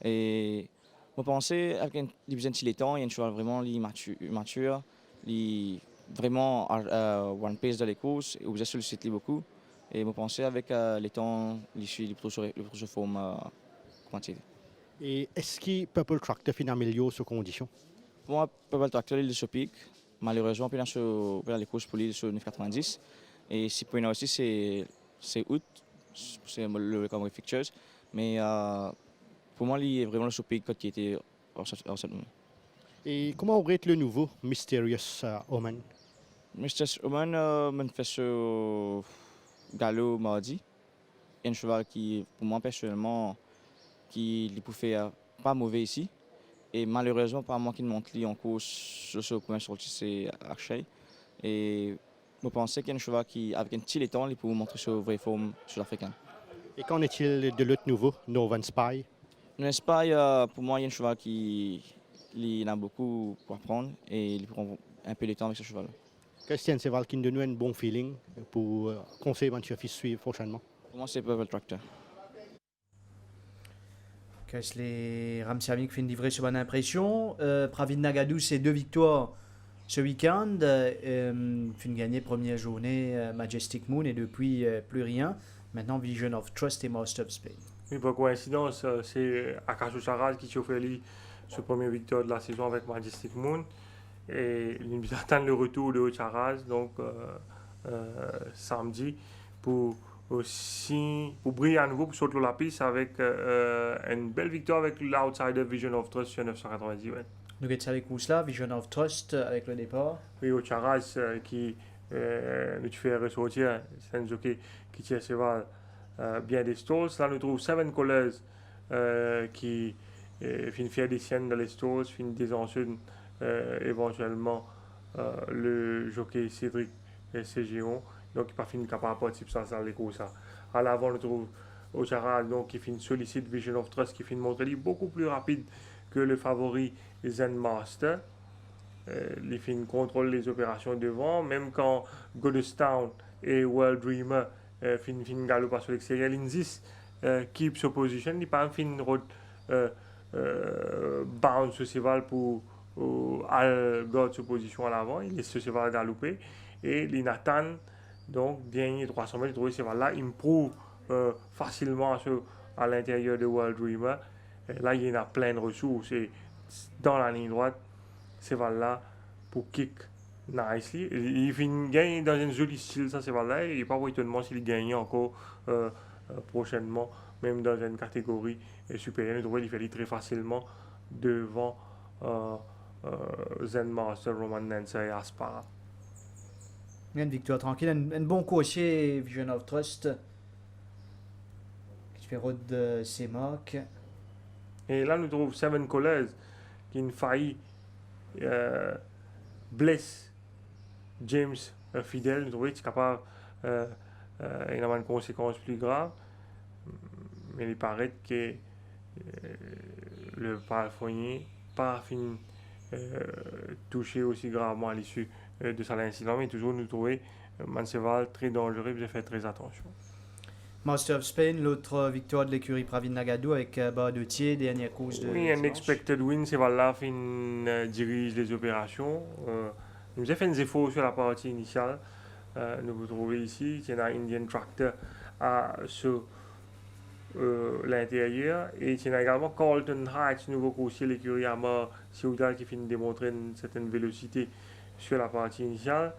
Et je pensais avec un petit laiton, il y a une cheval vraiment mature, vraiment one pace dans les courses, et vous sollicitez beaucoup. Et je pensais avec les temps, il suit le prochain forme quantité. Et est-ce que Purple Tractor fait améliorer ses conditions? Pour moi, Purple Tractor, il est sur pic. Malheureusement, puis sur les courses pour lui sur 9,90. Et si pour nous aussi, c'est août, c'est le Recovery Fixtures. Mais pour moi, il est vraiment sur pic qui était en ce moment. Et comment aurait été le nouveau Mysterious Omen? Mysterious Omen, me fait ce galop mardi. Il y a un cheval qui, pour moi personnellement, qui peut faire pas mauvais ici. Et malheureusement, pas moi qui monte en course sur ce premier sorti, c'est Akshay. Et je pensais qu'il y a un cheval qui, avec un petit laiton, il peut vous montrer sa vraie forme sud-africaine. Et qu'en est-il de l'autre nouveau, Northern Spy? Northern Spy, pour moi, il y a un cheval qui il a beaucoup pour apprendre et il prend un peu de temps avec ce cheval. Christian Seval qui nous donne un bon feeling pour conseiller votre fils suivre prochainement? Pour moi, c'est Purple Tractor. Qu'est-ce les Ramsamy qui fait une livrée sur bonne impression. Pravid Nagadou, c'est 2 victoires ce week-end. Fin gagné première journée Majestic Moon et depuis plus rien. Maintenant Vision of Trust et Most of Spain. Oui, par coïncidence, c'est Akash Charaz qui chauffait ce premier victoire de la saison avec Majestic Moon. Et il attend le retour de Charaz, donc samedi, pour briller à nouveau, pour sauter la piste avec une belle victoire avec l'outsider Vision of Trust sur 990. Ouais. Nous sommes avec Ousla, Vision of Trust avec le départ. Oui, Charaz qui nous fait ressortir, c'est un jockey qui tire ses balles bien des stalls. Là, nous trouvons Seven Colors qui finit faire des siennes dans les stalls, finit des ensuite éventuellement le jockey Cédric CGO, donc il n'a pas fini capable de participer dans les courses. À l'avant, nous trouvons Ocharaz donc qui finit sollicite Vision of Trust qui finit montrer beaucoup plus rapide que le favori Zen Master. Les films contrôlent les opérations devant, même quand Godestown et World Dreamer fin galopent sur l'extérieur. Lindsys keep sa position, il pas fin road bounce ce cheval pour garder sa position à l'avant, il laisse ce cheval galoper et Linatan donc dernier 300 mètres, ce cheval là improve facilement à l'intérieur de World Dreamer. Là il y en a plein de ressources et dans la ligne droite ce cheval là pour kick nicely. Il finit gagne dans un joli style ça cheval là et pas étonnement s'il gagne encore prochainement même dans une catégorie supérieure. Il fait très facilement devant Zen Master, Roman Nancer et Aspara. Une victoire tranquille, un bon coursier Vision of Trust qui fait route de ses marques. Et là, nous trouvons Seven Colors qui a une failli blesse James Fidel. Nous trouvons qu'il est capable d'avoir une conséquence plus grave. Mais il paraît que le palefrenier pas fini touché aussi gravement à l'issue de cet incident. Mais toujours, nous trouvons Manseval très dangereux. J'ai fait très attention. Master of Spain, l'autre victoire de l'écurie Pravid Nagadou avec Bardotier, dernière course de. Oui, un expected win, c'est voilà, fin dirige les opérations. Nous avons fait des efforts sur la partie initiale. Nous vous trouvez ici, il y a un Indian Tractor sur l'intérieur. Et il y a également Carlton Heights, nouveau coursier, l'écurie Amar Ciudad qui finit de démontrer une certaine vélocité sur la partie initiale.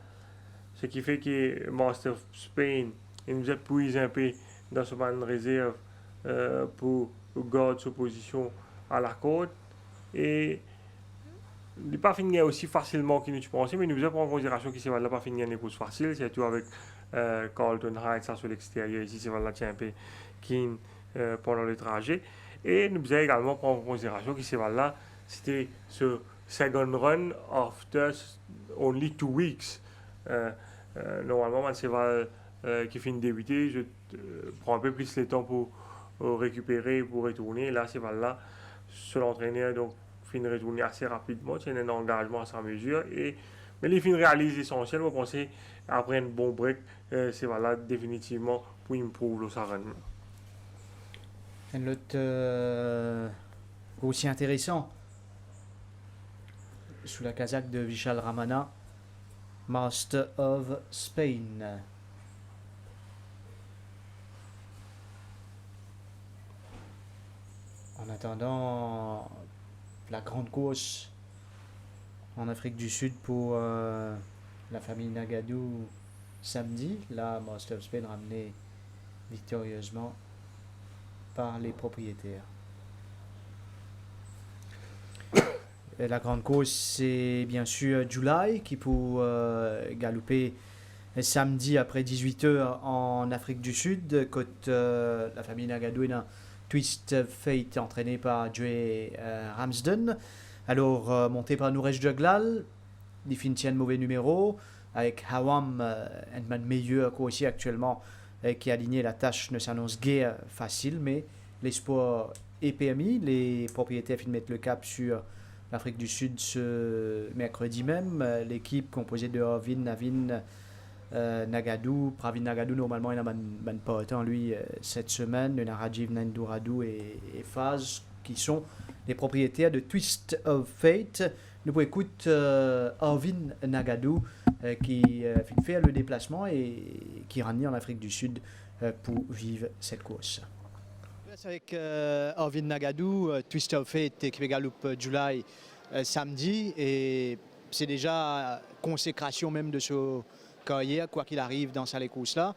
Ce qui fait que Master of Spain, il nous a puisé un peu dans ce man réserve pour garder sa position à la côte. Et il n'est pas fini aussi facilement qu'il nous pensait, mais il nous a pris en considération qu'il ne va pas finir les courses faciles, surtout avec Carlton Heights sur l'extérieur. Ici, c'est voilà un peu keen pendant le trajet. Et nous avons également pris en considération que là, c'était ce second run after only 2 weeks. Normalement, un cheval qui finit de débuter, je prends un peu plus le temps pour récupérer, pour retourner. Là, ce cheval-là, sur l'entraîneur, donc, finit de retourner assez rapidement. C'est un engagement à sa mesure. Mais les fins réalisent l'essentiel. Moi, je pense après un bon break, ce cheval-là, définitivement, pour improve sa rendement. Un autre aussi intéressant, sous la casaque de Vishal Ramana, Master of Spain. En attendant la grande course en Afrique du Sud pour la famille Nagadou samedi, la Master of Spain ramenée victorieusement par les propriétaires. Et la grande course, c'est bien sûr July qui pour galoper samedi après 18h en Afrique du Sud, côté la famille Nagadou et Twist Fate entraîné par Joey Ramsden. Alors monté par Nourej Juglal, il finit un mauvais numéro avec Hawam, un man meilleur aussi actuellement qui a aligné la tâche ne s'annonce guère facile, mais l'espoir est permis. Les propriétaires finissent de mettre le cap sur l'Afrique du Sud ce mercredi même. L'équipe composée de Arvin, Navin, Nagadou, Pravin Nagadou, normalement il a pas autant lui cette semaine. Il y a Rajiv Nanduradou et Faz qui sont les propriétaires de Twist of Fate. Nous pouvons écouter Arvin Nagadou qui fait le déplacement et qui rentre en Afrique du Sud pour vivre cette course. Avec Arvin Nagadou, Twist of Fate qui galope July samedi, et c'est déjà consécration même de ce carrière, quoi qu'il arrive dans cette course-là.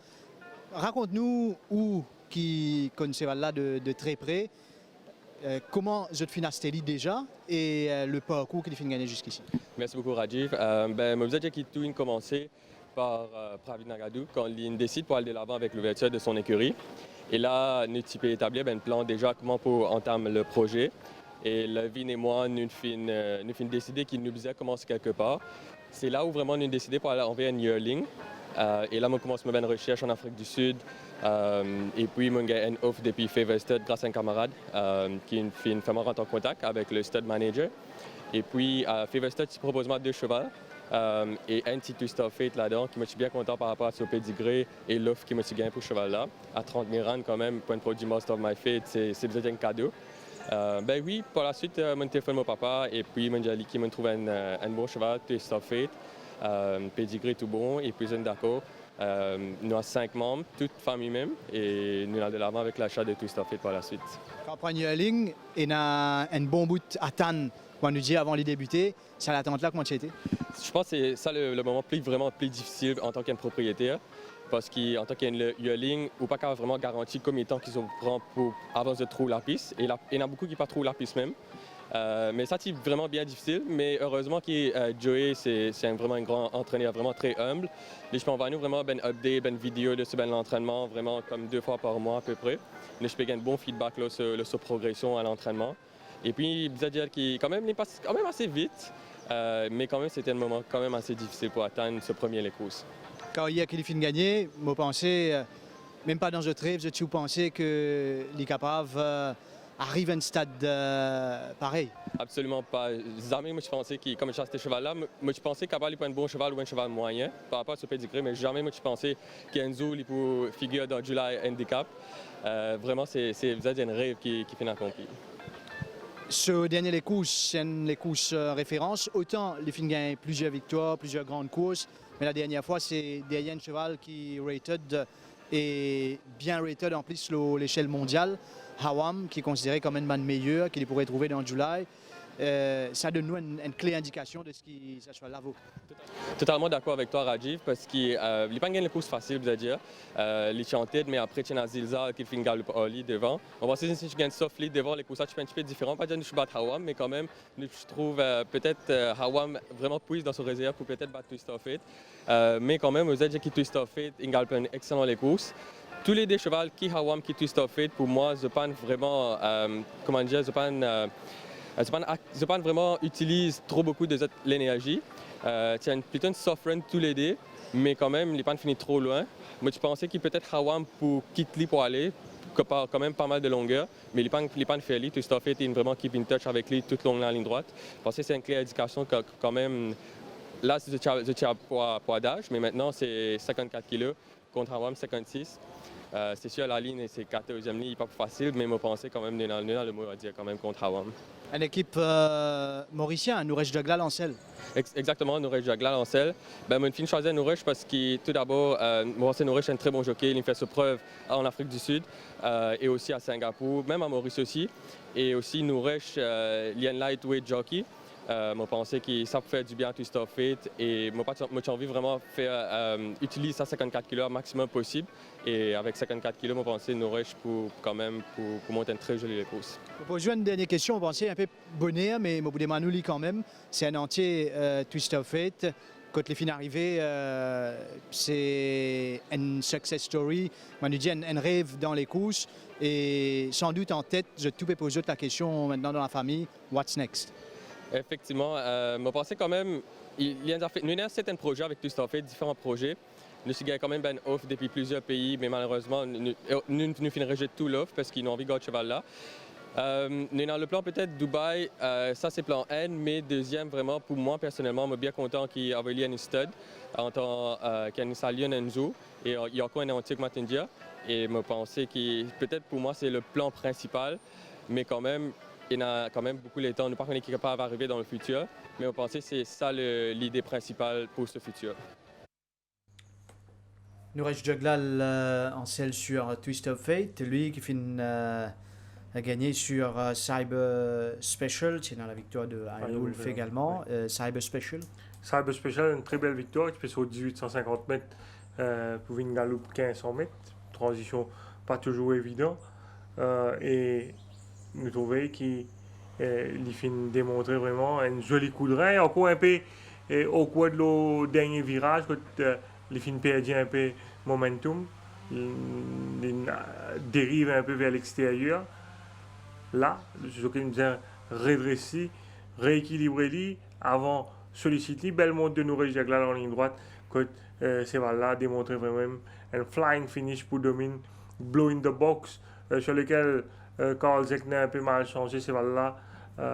Raconte-nous où qui connaît ce cheval-là de très près, comment je te finastelis déjà et le parcours qu'il finit gagner jusqu'ici. Merci beaucoup Rajiv. Je vous ai dit qu'il tout commencé par Pravin Nagadou quand il décide pour aller de l'avant avec l'ouverture de son écurie. Et là, nous avons établi un plan déjà comment pour entamer le projet. Et Levin et moi, nous avons décidé qu'il nous faisait commencer quelque part. C'est là où vraiment nous avons décidé pour aller envers un yearling. Et là, on commence une recherche en Afrique du Sud. Et puis, on a une offre depuis Favor Stud grâce à un camarade qui fait rentrer en contact avec le stud manager. Et puis, Favor Stud propose moi 2 chevaux. Et un petit Twist of Fate là-dedans qui me suis bien content par rapport à ce pedigree et l'offre qui me suis gagné pour ce cheval-là. À 30 000 rand quand même, pour un produit Master of My Fate, c'est déjà un cadeau. Ben oui, par la suite, mon téléphone mon papa et puis mon jali qui m'a trouvé un bon cheval, Twist of Fate, pedigree tout bon et puis d'accord. Nous avons 5 membres, toute famille même, et nous allons de l'avant avec l'achat de Twist of Fate par la suite. Quand on prend une ligne, il a un bon bout à attendre. Quand nous dit avant de débuter, c'est l'attente là, comment tu as été? Je pense que c'est ça le moment vraiment plus difficile en tant qu'un propriétaire. Parce qu'en tant qu'un yearling, ou pas vraiment garanti combien de temps qu'ils prend pour avant de trouver la piste. Et il y en a beaucoup qui ne trouvent la piste même. Mais ça, c'est vraiment bien difficile. Mais heureusement que Joey, c'est vraiment un grand entraîneur, vraiment très humble. Et je peux envoyer nous vraiment une update, une vidéo de ce l'entraînement, vraiment comme 2 fois par mois à peu près. Et je peux gagner un bon feedback là, sur sa progression à l'entraînement. Et puis, je dire qu'il quand même passe quand même assez vite. Mais quand même, c'était un moment quand même assez difficile pour atteindre ce premier course. Quand il y a qu'il finit de gagner, moi pensais, même pas dans le rêve, je pensais que les capables arrivent à un stade pareil. Absolument pas. Jamais moi je pensais que, comme je chasse ce cheval-là, moi je pensais qu'il allait pas un bon cheval ou un cheval moyen par rapport à ce pedigree, mais jamais moi je pensais qu'Enzo il peut figurer dans July Handicap. Vraiment, c'est un rêve qui finit accompli. Ce dernier courses, c'est les courses référence. Autant les filles gagnent plusieurs victoires, plusieurs grandes courses, mais la dernière fois, c'est derrière un cheval qui rated et bien rated en plus à l'échelle mondiale. Hawam, qui est considéré comme un man meilleur, qu'il pourrait trouver dans July. Ça donne nous une clé indication de ce qui ce cheval-là vaut. Totalement d'accord avec toi, Rajiv, parce qu'il n'est pas une course facile, je veux dire. Il est en tête, mais après, tu as Zilza qui fait une galope Oli devant. On va essayer si je gagne soft lead devant les courses, tu fais un petit peu différent. Pas dire que je bats Hawam, mais quand même, je trouve peut-être Hawam vraiment puise dans son réserve pour peut-être battre Twist of Fate. Mais quand même, vous avez dit que Twist of Fate, il galope excellent les courses. Tous les 2 chevaux qui Hawam, qui Twist of Fate, pour moi, je pense vraiment, comment dire, je pense vraiment utilise trop beaucoup de l'énergie. C'est plutôt une soft run tous les deux, mais quand même, les pannes finissent trop loin. Moi, je pensais qu'il peut-être Hawam pour quitter pour aller, quand même pas mal de longueur, mais les pannes fait lui, tout fait est vraiment keep in touch avec lui toute longue la ligne droite. Je pensais que c'est une claire indication que quand même, là, je tiens poids d'âge, mais maintenant, c'est 54 kg contre Hawam 56. C'est sûr, la ligne, c'est 14e ligne, pas plus facile, mais je pensais quand même, dans le mot à dire quand même contre Hawam. Une équipe mauricienne, Nourej Jagla Lancel. Exactement, Nourej Jagla Lancel. Ben, je suis choisi Nourej parce que tout d'abord, Nourej est un très bon jockey. Il fait ses preuves en Afrique du Sud et aussi à Singapour, même à Maurice aussi. Et aussi Nourej, il y a un lightweight jockey. Je pensais que ça peut faire du bien à Twist of Fate et j'ai envie vraiment de faire utiliser ça 54 kg au maximum possible. Et avec 54 kg, je pensais Nourej pour monter une très jolie course. Pour jouer une dernière question, on pensait un peu bonnet, mais au bout des Manouli quand même. C'est un entier Twist of Fate. Quand les fins arrivées, c'est une success story. Manu dit un rêve dans les courses. Et sans doute en tête, je te peux poser la question maintenant dans la famille, what's next? Effectivement, je pensais quand même, nous avons certains projets avec Twist of Fate, différents projets. Nous avons quand même une offre depuis plusieurs pays, mais malheureusement, nous finirons tout l'offre parce qu'ils n'ont envie de ce cheval-là. Nous avons le plan peut-être Dubaï, ça c'est plan N, mais deuxième vraiment pour moi personnellement, je suis bien content qu'il y ait un stud en tant qu'un Lion Enzo et il y a encore un antique Matindia. Et je pensais que peut-être pour moi c'est le plan principal, mais quand même, il y a quand même beaucoup de temps. Nous ne savons pas qui va arriver dans le futur, mais on pensait que c'est ça l'idée principale pour ce futur. Nourej Jaglal en selle sur Twist of Fate, lui qui a gagné sur Cyber Special, c'est dans la victoire de Iron Wolf également. Cyber Special. Cyber Special, une très belle victoire, qui fait sur 1850 mètres pour une galope 1500 mètres. Transition pas toujours évident. Et nous trouvons qu'il finit démontrer vraiment un joli coup de rein. Encore un peu au cours de le dernier virage, quand il finit perdre un peu momentum, il dérive un peu vers l'extérieur. Là, le jockey nous a redressé, rééquilibré avant solliciter. Belle monte de Nourej Jagla en ligne droite. Quand c'est là démontrer vraiment un flying finish pour dominer, blow in the box, sur lequel Carl Zekner a un peu mal changé. C'est là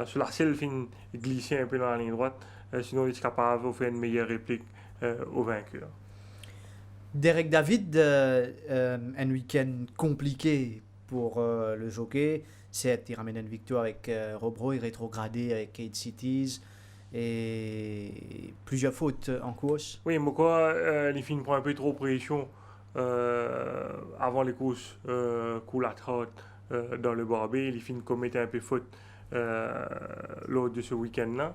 sur la selle fin glisser un peu dans la ligne droite. Sinon, il est capable de faire une meilleure réplique au vainqueur. Derek David, un week-end compliqué pour le jockey. Certes, il ramène une victoire avec Rob Roy, rétrogradé avec 8 Cities et plusieurs fautes en course. Oui, mais quoi, les filles prennent un peu trop de pression avant les courses cool at heart dans le Barbé. Les filles commettent un peu faute lors de ce week-end-là.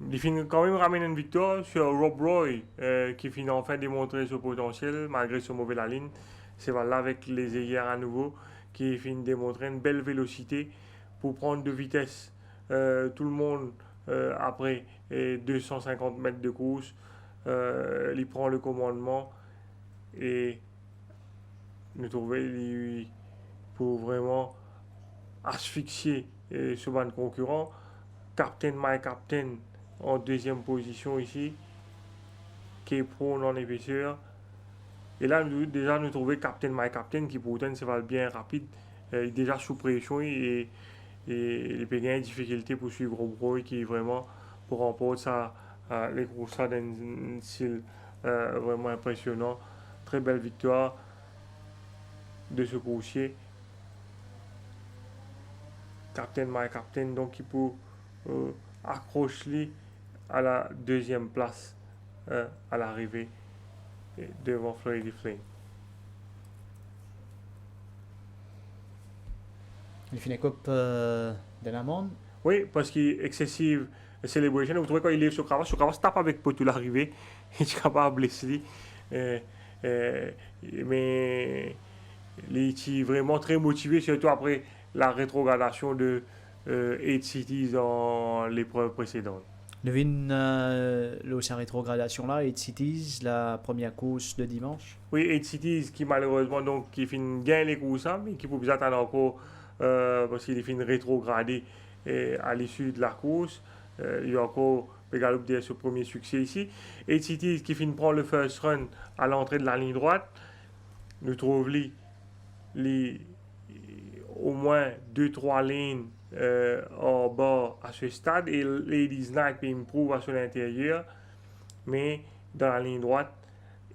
Les filles quand même ramènent une victoire sur Rob Roy qui finit enfin démontrer son potentiel malgré son mauvais la ligne. C'est là avec les égères à nouveau qui finit démontrer une belle vélocité pour prendre de vitesse. Tout le monde après 250 mètres de course, il prend le commandement et nous trouvons pour vraiment asphyxier ce banc de concurrent. Captain My Captain en deuxième position ici, qui est prône en épaisseur. Et là, nous trouvons Captain My Captain qui pourtant se va bien rapide, déjà sous pression et les Péguins ont difficulté pour suivre Rob qui est vraiment pour remporter les courses d'un style vraiment impressionnant. Très belle victoire de ce coursier. Captain My Captain, donc qui peut accrocher à la deuxième place à l'arrivée devant Florida Flame. Il finit coupe de la monde. Oui, parce qu'il est excessive celebration. Vous trouvez quand il est sur Kravas tape avec pour tout l'arrivée. Il est capable de blesser. Mais il est vraiment très motivé, surtout après la rétrogradation de 8 Cities dans l'épreuve précédente. Devine sa rétrogradation-là, 8 Cities, la première course de dimanche. Oui, 8 Cities qui malheureusement donc, qui finit gagne les courses, mais qui peut attendre encore parce qu'il finit rétrogradé à l'issue de la course. Il y a encore Pégaloupe derrière ce premier succès ici. 8 Cities qui finit prendre le first run à l'entrée de la ligne droite. Nous trouvons au moins 2-3 lignes en bas à ce stade et Ladies Night peut improve sur l'intérieur. Mais dans la ligne droite,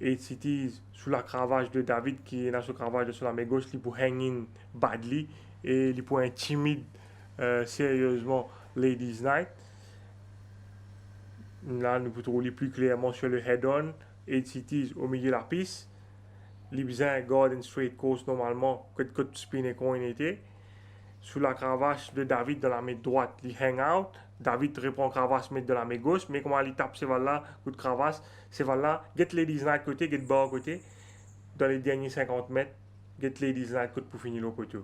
8 Cities sous la cravache de David qui est dans ce cravache sur la main gauche, il peut hang in badly et il peut intimider sérieusement Ladies Night. Là, nous pouvons trouver plus clairement sur le head-on, 8 Cities au milieu de la piste. Les besoins garde straight course normalement, que spin et coin était. Sous la cravache de David dans la main droite, il hang out. David répond cravache mettre de la main gauche, mais comment il tape, c'est là, coup de cravache, c'est là, get Ladies Night côté, get bas côté. Dans les derniers 50 mètres, get Ladies Night côté pour finir le côté.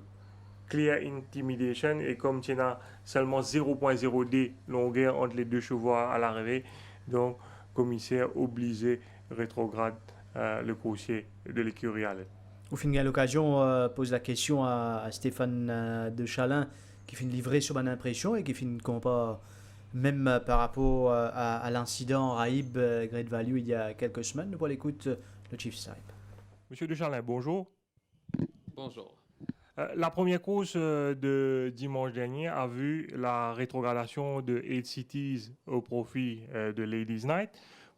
Clear intimidation, et comme tu as seulement 0.0D longueur entre les deux chevaux à l'arrivée, donc commissaire obligé rétrograde le coursier de l'écurie à l'aide. Au final, l'occasion pose la question à Stéphane de Chalin qui finit livrer sur mon impression et qui finit compas même par rapport à l'incident Raïb Great Value il y a quelques semaines. Nous allons l'écoute le Chief Stripe. Monsieur de Chalin, bonjour. Bonjour. La première course de dimanche dernier a vu la rétrogradation de 8 Cities au profit de Ladies Night.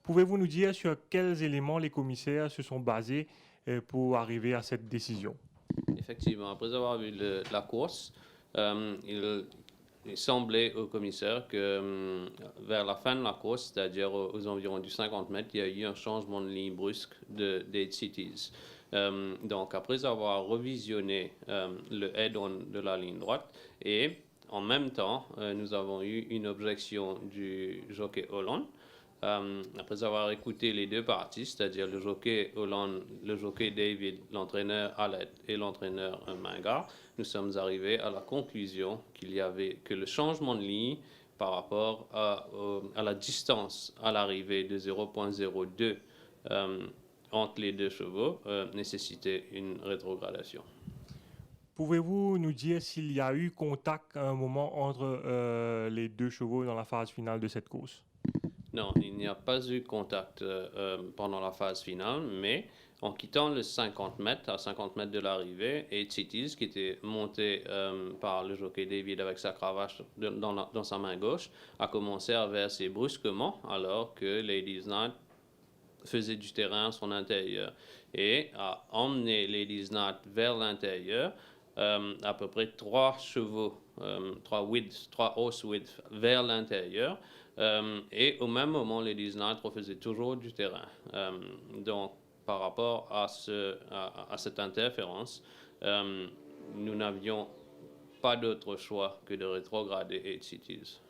Pouvez-vous nous dire sur quels éléments les commissaires se sont basés pour arriver à cette décision? Effectivement, après avoir vu la course, il semblait au commissaire que vers la fin de la course, c'est-à-dire aux environs du 50 mètres, il y a eu un changement de ligne brusque de 8 Cities. Donc, après avoir revisionné le head-on de la ligne droite et en même temps, nous avons eu une objection du jockey Hollande. Après avoir écouté les deux parties, c'est-à-dire le jockey Hollande, le jockey David, l'entraîneur Aled et l'entraîneur Mingard, nous sommes arrivés à la conclusion que le changement de ligne par rapport à la distance à l'arrivée de 0.02 entre les deux chevaux nécessitait une rétrogradation. Pouvez-vous nous dire s'il y a eu contact à un moment entre les deux chevaux dans la phase finale de cette course? Non, il n'y a pas eu contact pendant la phase finale, mais en quittant le 50 mètres, à 50 mètres de l'arrivée, 8 Cities, qui était monté par le jockey David avec sa cravache dans sa main gauche, a commencé à verser brusquement alors que Ladies Night faisait du terrain à son intérieur et a emmené Ladies Night vers l'intérieur, à peu près 3 chevaux, 3 horse width vers l'intérieur. Et au même moment, Ladies Night refaisait toujours du terrain. Donc, par rapport à cette interférence, nous n'avions pas d'autre choix que de rétrograder 8 Cities.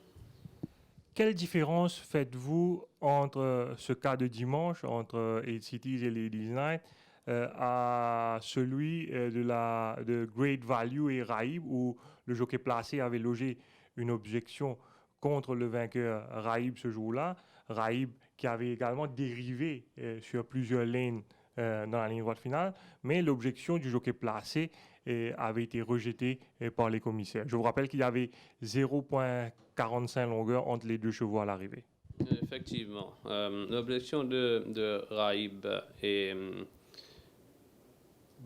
Quelle différence faites-vous entre ce cas de dimanche, entre 8 Cities et Ladies Night, à celui de Great Value et Raïb, où le jockey placé avait logé une objection contre le vainqueur Raïb ce jour-là. Raïb qui avait également dérivé sur plusieurs lignes dans la ligne droite finale, mais l'objection du jockey placé avait été rejetée par les commissaires. Je vous rappelle qu'il y avait 0.45 longueur entre les deux chevaux à l'arrivée. Effectivement. L'objection de Raïb et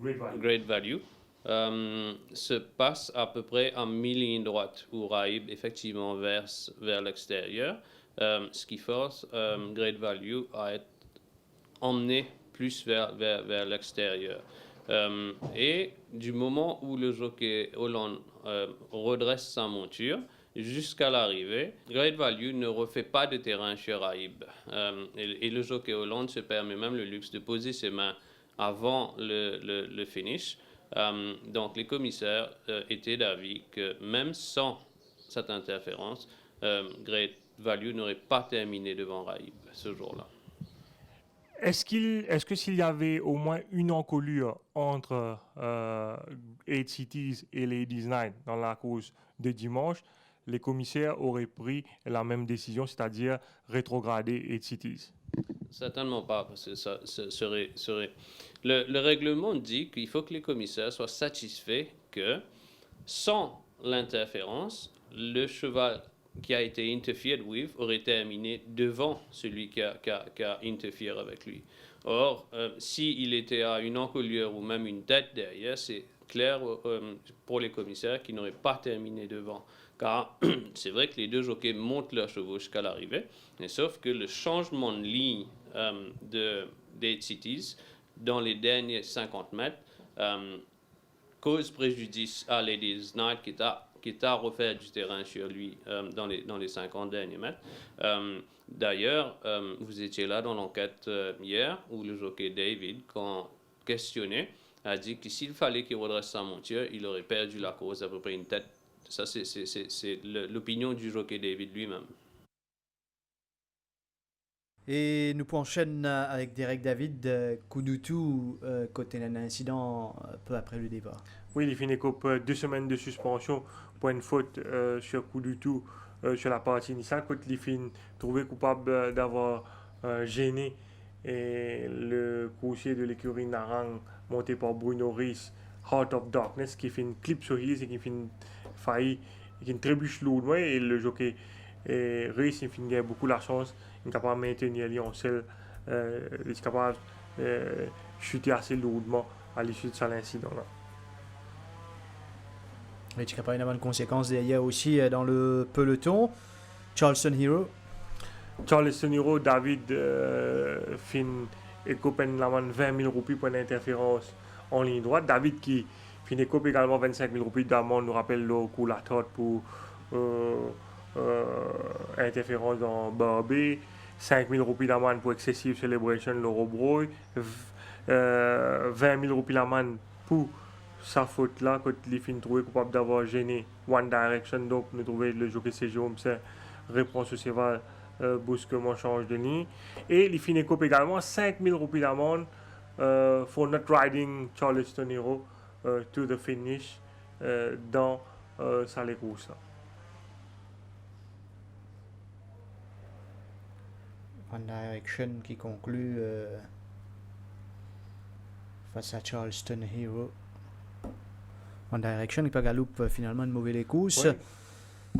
Great Value se passe à peu près en mi-ligne droite où Raïb effectivement verse vers l'extérieur, ce qui force Great Value à être emmené plus vers l'extérieur. Et du moment où le jockey Hollande redresse sa monture jusqu'à l'arrivée, Great Value ne refait pas de terrain chez Raïb. Et le jockey Hollande se permet même le luxe de poser ses mains avant le finish. Donc les commissaires étaient d'avis que même sans cette interférence, Great Value n'aurait pas terminé devant Raïb ce jour-là. Est-ce que s'il y avait au moins une encolure entre 8 Cities et Ladies Night dans la course de dimanche, les commissaires auraient pris la même décision, c'est-à-dire rétrograder 8 Cities? Certainement pas, parce que ça serait... Le règlement dit qu'il faut que les commissaires soient satisfaits que, sans l'interférence, le cheval qui a été interfered with aurait terminé devant celui qui a interféré avec lui. Or, s'il était à une encolure ou même une tête derrière, c'est clair pour les commissaires qu'ils n'auraient pas terminé devant. Car c'est vrai que les deux jockeys montent leurs chevaux jusqu'à l'arrivée, mais sauf que le changement de ligne des Cities dans les derniers 50 mètres cause préjudice à Ladies Night qui est à refaire du terrain sur lui dans les 50 derniers mètres. D'ailleurs, vous étiez là dans l'enquête hier où le jockey David, quand questionné, a dit que s'il fallait qu'il redresse sa monture, il aurait perdu la course à peu près une tête. Ça, c'est l'opinion du jockey David lui-même. Et nous enchaîner avec Derek David, Kudutu, côté d'un incident peu après le départ. Oui, il finit coupe 2 semaines de suspension pour une faute sur coup du tout sur la partie initiale. Quand il finit trouvé coupable d'avoir gêné et le coursier de l'écurie Narang monté par Bruno Reis, Heart of Darkness, qui fait une clip sur Reis et qui finit failli, qui trébuche lourdement et le jockey Reis il finit gagner beaucoup la chance, il est capable de maintenir lui en selle, il est capable de chuter assez lourdement à l'issue de cet incident-là. Et tu capable d'avoir une conséquence derrière aussi dans le peloton. Charleston Hero. Charleston Hero, David fin et copain la 20 000 roupies pour une interférence en ligne droite. David qui finit coupe également 25 000 roupies d'amende, nous rappelle le coup la tête pour interférence dans Barbie. 5 000 roupies d'amende pour excessive celebration, le Robroy. 20 000 roupies d'amende pour sa faute là, quand il finit trouvé coupable d'avoir gêné One Direction, donc nous trouvons le jockey c'est Jérôme, c'est réponse au cheval brusquement change de ligne. Et il finit coupe également 5 000 roupies d'amende for not riding Charleston Hero to the finish dans sa course. One Direction qui conclut face à Charleston Hero. One Direction qui pas galoupe finalement une mauvaise course. Ouais.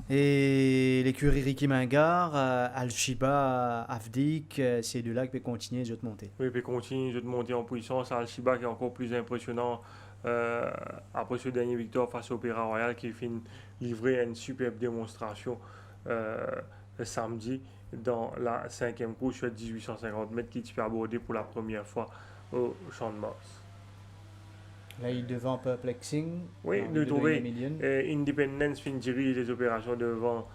Et l'écurie Ricky Mingard, Al-Shiba, Avdik, ces deux-là qui peuvent continuer de monter. Oui, puis continue de monter en puissance. Al-Shiba qui est encore plus impressionnant après ce dernier victoire face au Opéra Royal qui finit livrer une superbe démonstration le samedi dans la 5e course sur 1850 mètres qui est abordé pour la première fois au Champ de Mars. Là, il devant Perplexing. Oui, nous trouvons Independence fin dirige les opérations devant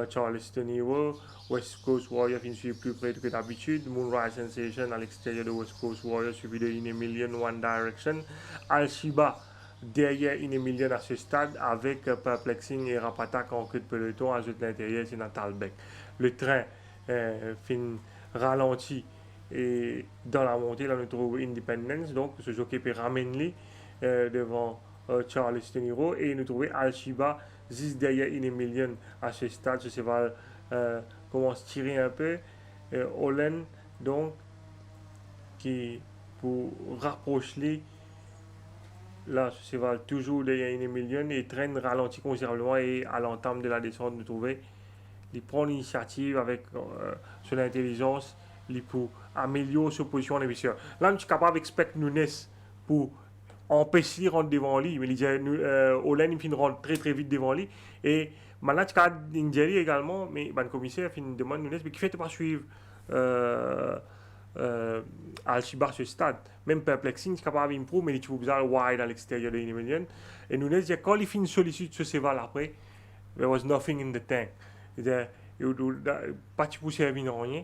Charleston Hero. West Coast Warrior fin suit plus près que d'habitude. Moonrise Sensation à l'extérieur de West Coast Warrior suivi de In a Million One Direction. Al-Shiba derrière In a Million à ce stade avec Perplexing et Rapatak en queue de peloton. À l'intérieur, c'est Natal Beck. Le train fin ralenti et dans la montée, là, nous trouvons Independence. Donc, ce jockey peut ramener devant Charleston Hero et nous trouvons Al-Shiba juste derrière In a Million à ce stade. Ce cheval commence à tirer un peu. Olen, donc, qui pour rapprocher là, ce cheval toujours derrière In a Million et traîne ralenti considérablement et à l'entame de la descente, nous trouvons il prend l'initiative avec son intelligence pour améliorer sa position en investisseur. Là, nous sommes capables d'expecter Nunes pour empêcher de rentrer devant lui, mais Olen il finit rentrer très très vite devant lui et maintenant tu as Injeri également, mais le commissaire finit demande Nunes mais qui fait pas suivre Al-Shiba ce stade, même Perplexing est capable d'improver mais il trouve bizarre wide à l'extérieur de Million et Nunes dit quand il finit sollicite ce cheval après there was nothing in the tank, pas de poussée à venir rien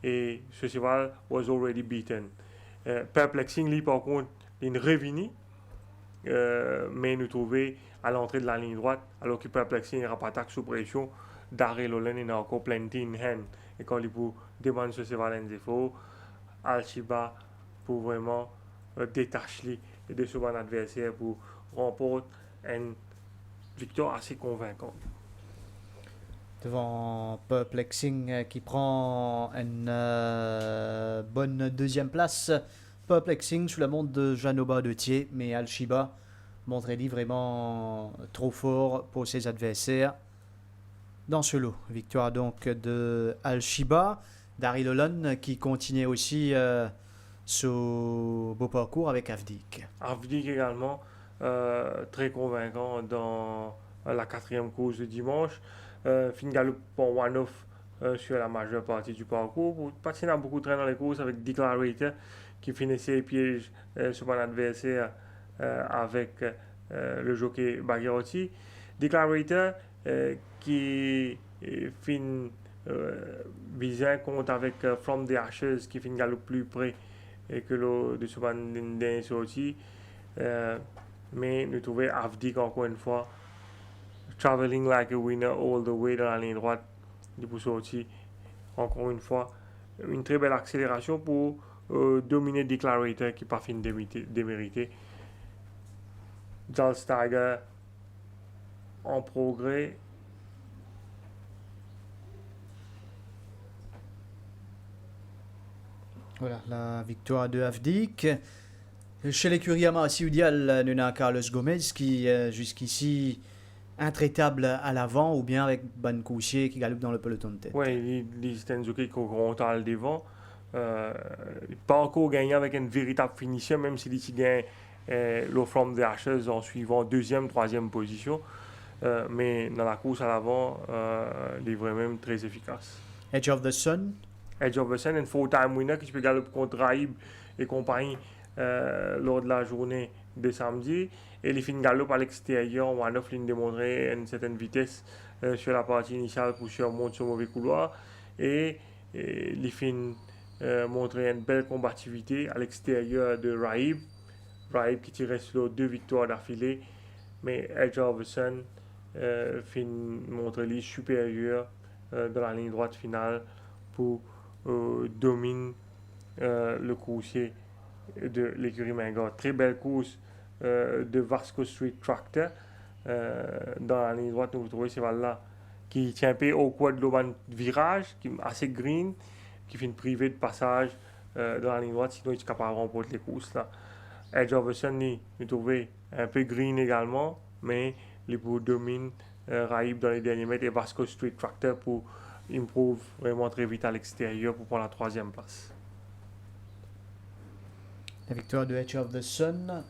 et ce cheval was already beaten. Perplexing lui par contre il revenu mais nous trouvons à l'entrée de la ligne droite alors que Perplexing et Rapatak sous pression d'arrêt Lolen il a encore plenty in hand et quand il pour demander ce cheval un défaut Al-Shiba pour vraiment détacher de son adversaire pour remporter une victoire assez convaincante. Devant Perplexing qui prend une bonne deuxième place. Perplexing sous la montre de Janoba de Thiers, mais Al-Shiba montrait-il vraiment trop fort pour ses adversaires. dans ce lot. Victoire donc de Al-Shiba, Daryl Holland qui continue aussi ce beau parcours avec Avdik. Avdik également, très convaincant dans la 4e course de dimanche. Fin galop pour one-off sur la majeure partie du parcours. Patine a beaucoup traîné dans les courses avec Declarator qui finissait piège sur son adversaire avec le jockey Bagherotti. Declarator qui fin bizarre compte avec From the Ashes qui fin galop plus près et que le de Suban Linden sorti. Mais nous trouvons Avdik encore une fois traveling like a winner all the way dans la ligne droite du pour sorti. Encore une fois, une très belle accélération pour dominer Declarator qui pas fin démérité. Charles Tiger en progrès. Voilà, la victoire de Avdik. Chez l'écurie Amarasi Udial, nous avons Carlos Gomez qui, jusqu'ici, intraitable à l'avant ou bien avec Ban Couchier qui galope dans le peloton de tête. Oui, c'est un jockey qui est devant. Pas encore gagné avec une véritable finition, même s'il gagne le From the Ashes en suivant 2e, 3e position. Mais dans la course à l'avant, il est vraiment très efficace. Edge of the Sun. Edge of the Sun, un 4-time winner qui peut galoper contre Raib et compagnie lors de la journée de samedi. Et les fins galop à l'extérieur, one-off ligne démontrer une certaine vitesse sur la partie initiale pour surmonter ce mauvais couloir. Et les fins montrer une belle combativité à l'extérieur de Raib. Raib qui tirait sur 2 victoires d'affilée. Mais Edge of the Sun fin montrer les supérieurs dans la ligne droite finale pour dominer le coursier de l'écurie Mingor. Très belle course de Vasco Street Tractor. Dans la ligne droite, vous trouvez ces balles-là qui tient un peu au coin de l'auban virage, qui est assez green, qui fait une privée de passage dans la ligne droite, sinon il est capable de remporter les courses. Là. Edge of the Sun, vous trouvez un peu green également, mais les pour dominer Raib dans les derniers mètres et Vasco Street Tractor pour improve vraiment très vite à l'extérieur pour prendre la 3e place. La victoire de Edge of the Sun.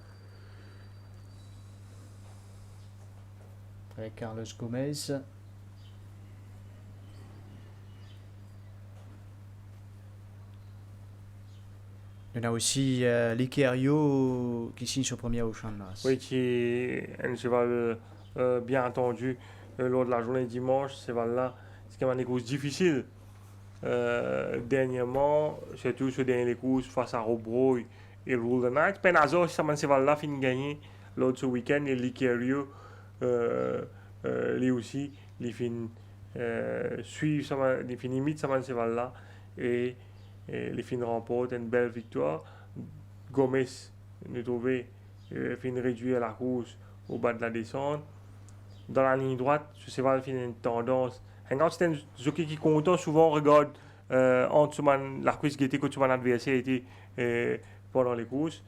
Avec Carlos Gomez. Il y en a aussi l'Ikerio qui signe son premier au champ de masse. Oui, qui est un cheval bien attendu lors de la journée de dimanche. Ce cheval-là, c'est quand même des courses difficiles. Dernièrement, surtout sur les courses face à Robro et Rule the Night. Penazor, ce cheval-là finit gagner lors de ce week-end. Et l'Ikerio, lui aussi, il finit suivre, il finit imite ce cheval-là. Et les fins remportent une belle victoire. Gomez, nous trouvons, fin réduire la course au bas de la descente. Dans la ligne droite, ce cheval finit une tendance. C'est un jockey qui content souvent regarde entre la course qui était contre son adversaire était pendant les courses.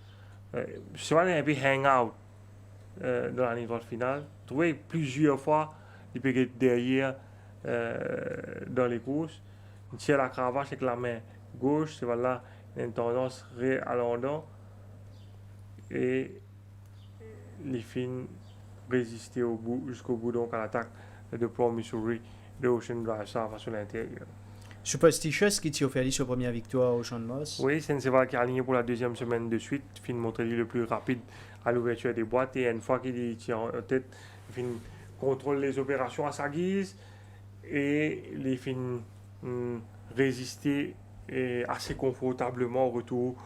Ce cheval est un peu hang-out dans la ligne droite finale. Trouvé plusieurs fois, il peut être derrière dans les courses. Il tire la cravache avec la main gauche, c'est voilà une tendance réallant et les fins résister jusqu'au bout donc à l'attaque de Promissory de Ocean Drive ça sur l'intérieur. Superstitious qui tire Félix sa première victoire au champ de masse. Oui, c'est un cheval qui est aligné pour la 2e semaine de suite, fin montrer le plus rapide à l'ouverture des boîtes et une fois qu'il tire en tête, fin contrôle les opérations à sa guise et les fins résister et assez confortablement au retour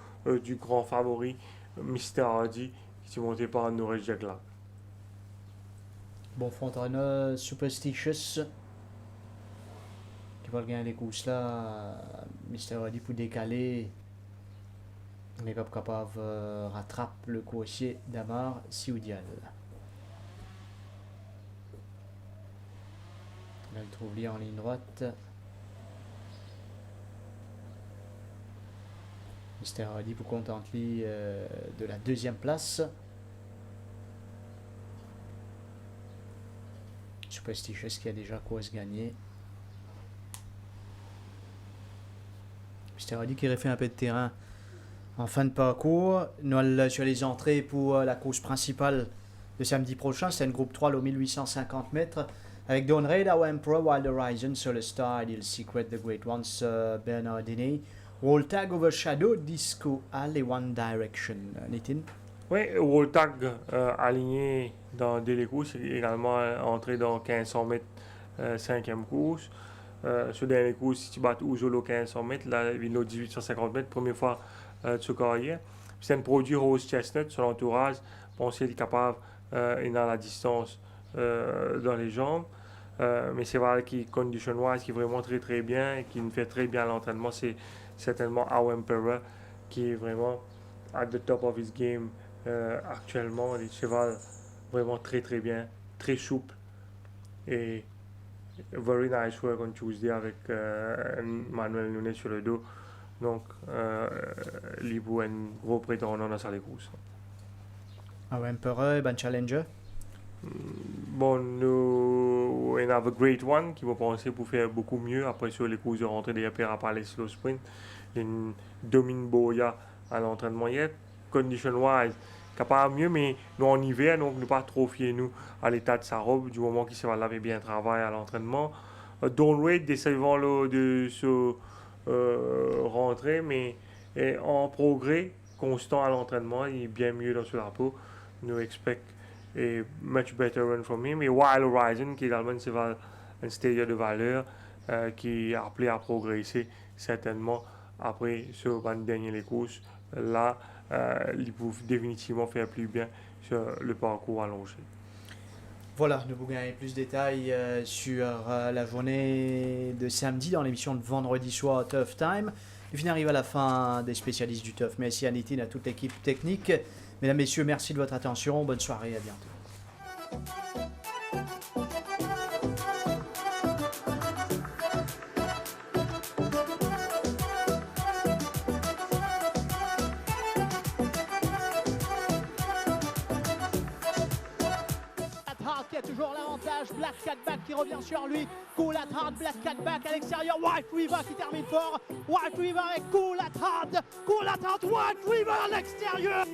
du grand favori Mr. Hardy qui s'est monté par Norris Jagla. Bon Fontana, Superstitious qui va gagner les courses là. Mr. Hardy pour décaler, mais pas capable rattrape le coursier d'Amar Sioudial. Là, il trouve lui en ligne droite. Mr. Hardy pour contenter de la 2e place. Superstitious qui a déjà course gagnée. Mr. Roddy qui refait un peu de terrain en fin de parcours. Nous sur les entrées pour la course principale de samedi prochain. C'est une groupe 3 au 1850 mètres. Avec Dawn Raid, Our Emperor, Wild Horizon, Solar Star, Ideal Secret, The Great Ones, Bernardini, Wall Tag, Overshadow, Disco All et One Direction. Nitin? Oui, Wall Tag aligné dans les courses, également entré dans 1500 mètres, 5e course. Sur les courses, si tu bats Ouzolo 1500 mètres, là, il y a 1850 mètres, première fois de ce carrière. C'est un produit Rose Chestnut, son entourage, pensez qu'il est capable et dans la distance dans les jambes. Mais c'est vrai qu'il condition-wise, qui est vraiment très très bien et qui nous fait très bien l'entraînement. C'est certainement Our Emperor qui est vraiment at the top of his game actuellement. Les chevals vraiment très très bien, très souple et very nice work on Tuesday avec Manuel Nunes sur le dos. Donc, Libou est un gros prétendant dans sa course. Our Emperor, ben challenger. Bon, nous, on a The Great One qui va penser pour faire beaucoup mieux après sur les courses de rentrée des paires à les slow sprint. Il domine Boya à l'entraînement hier. Condition wise, capable mieux, mais nous en hiver, donc ne pas trop fier nous à l'état de sa robe du moment qu'il se va laver bien travail à l'entraînement. Dawn Raid, décevant de se rentrer, mais en progrès constant à l'entraînement, il est bien mieux dans ce drapeau. Nous expect a much better run from him. Et Wild Horizon, qui est également un stérieur de valeur, qui est appelé à progresser certainement après ce dernier les courses. Là, il peut définitivement faire plus bien sur le parcours allongé. Voilà, nous pouvons gagner plus de détails sur la journée de samedi dans l'émission de vendredi soir Tough Time. Et puis on arrive à la fin des spécialistes du Tough. Merci à Nitin, à toute l'équipe technique. Mesdames, Messieurs, merci de votre attention. Bonne soirée, à bientôt. Qui a toujours l'avantage, Black Catback qui revient sur lui, Cool at Hard, Black Catback à l'extérieur, White Weaver qui termine fort, White Weaver avec Cool at Hard, White Weaver à l'extérieur.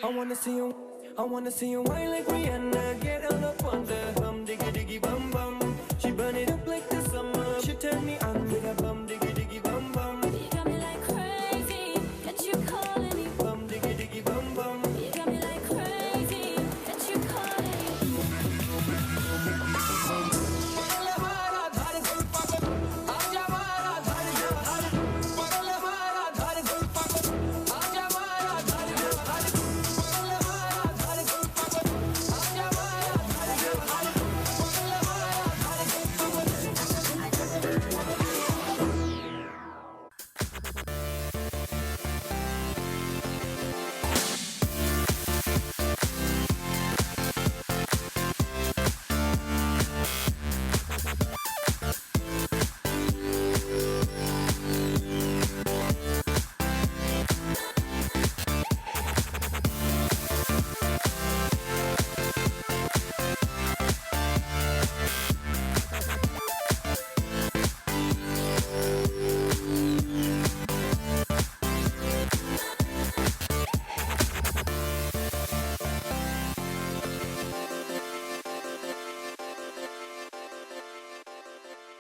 I wanna see you, I wanna see you whine like Rihanna, get on up on the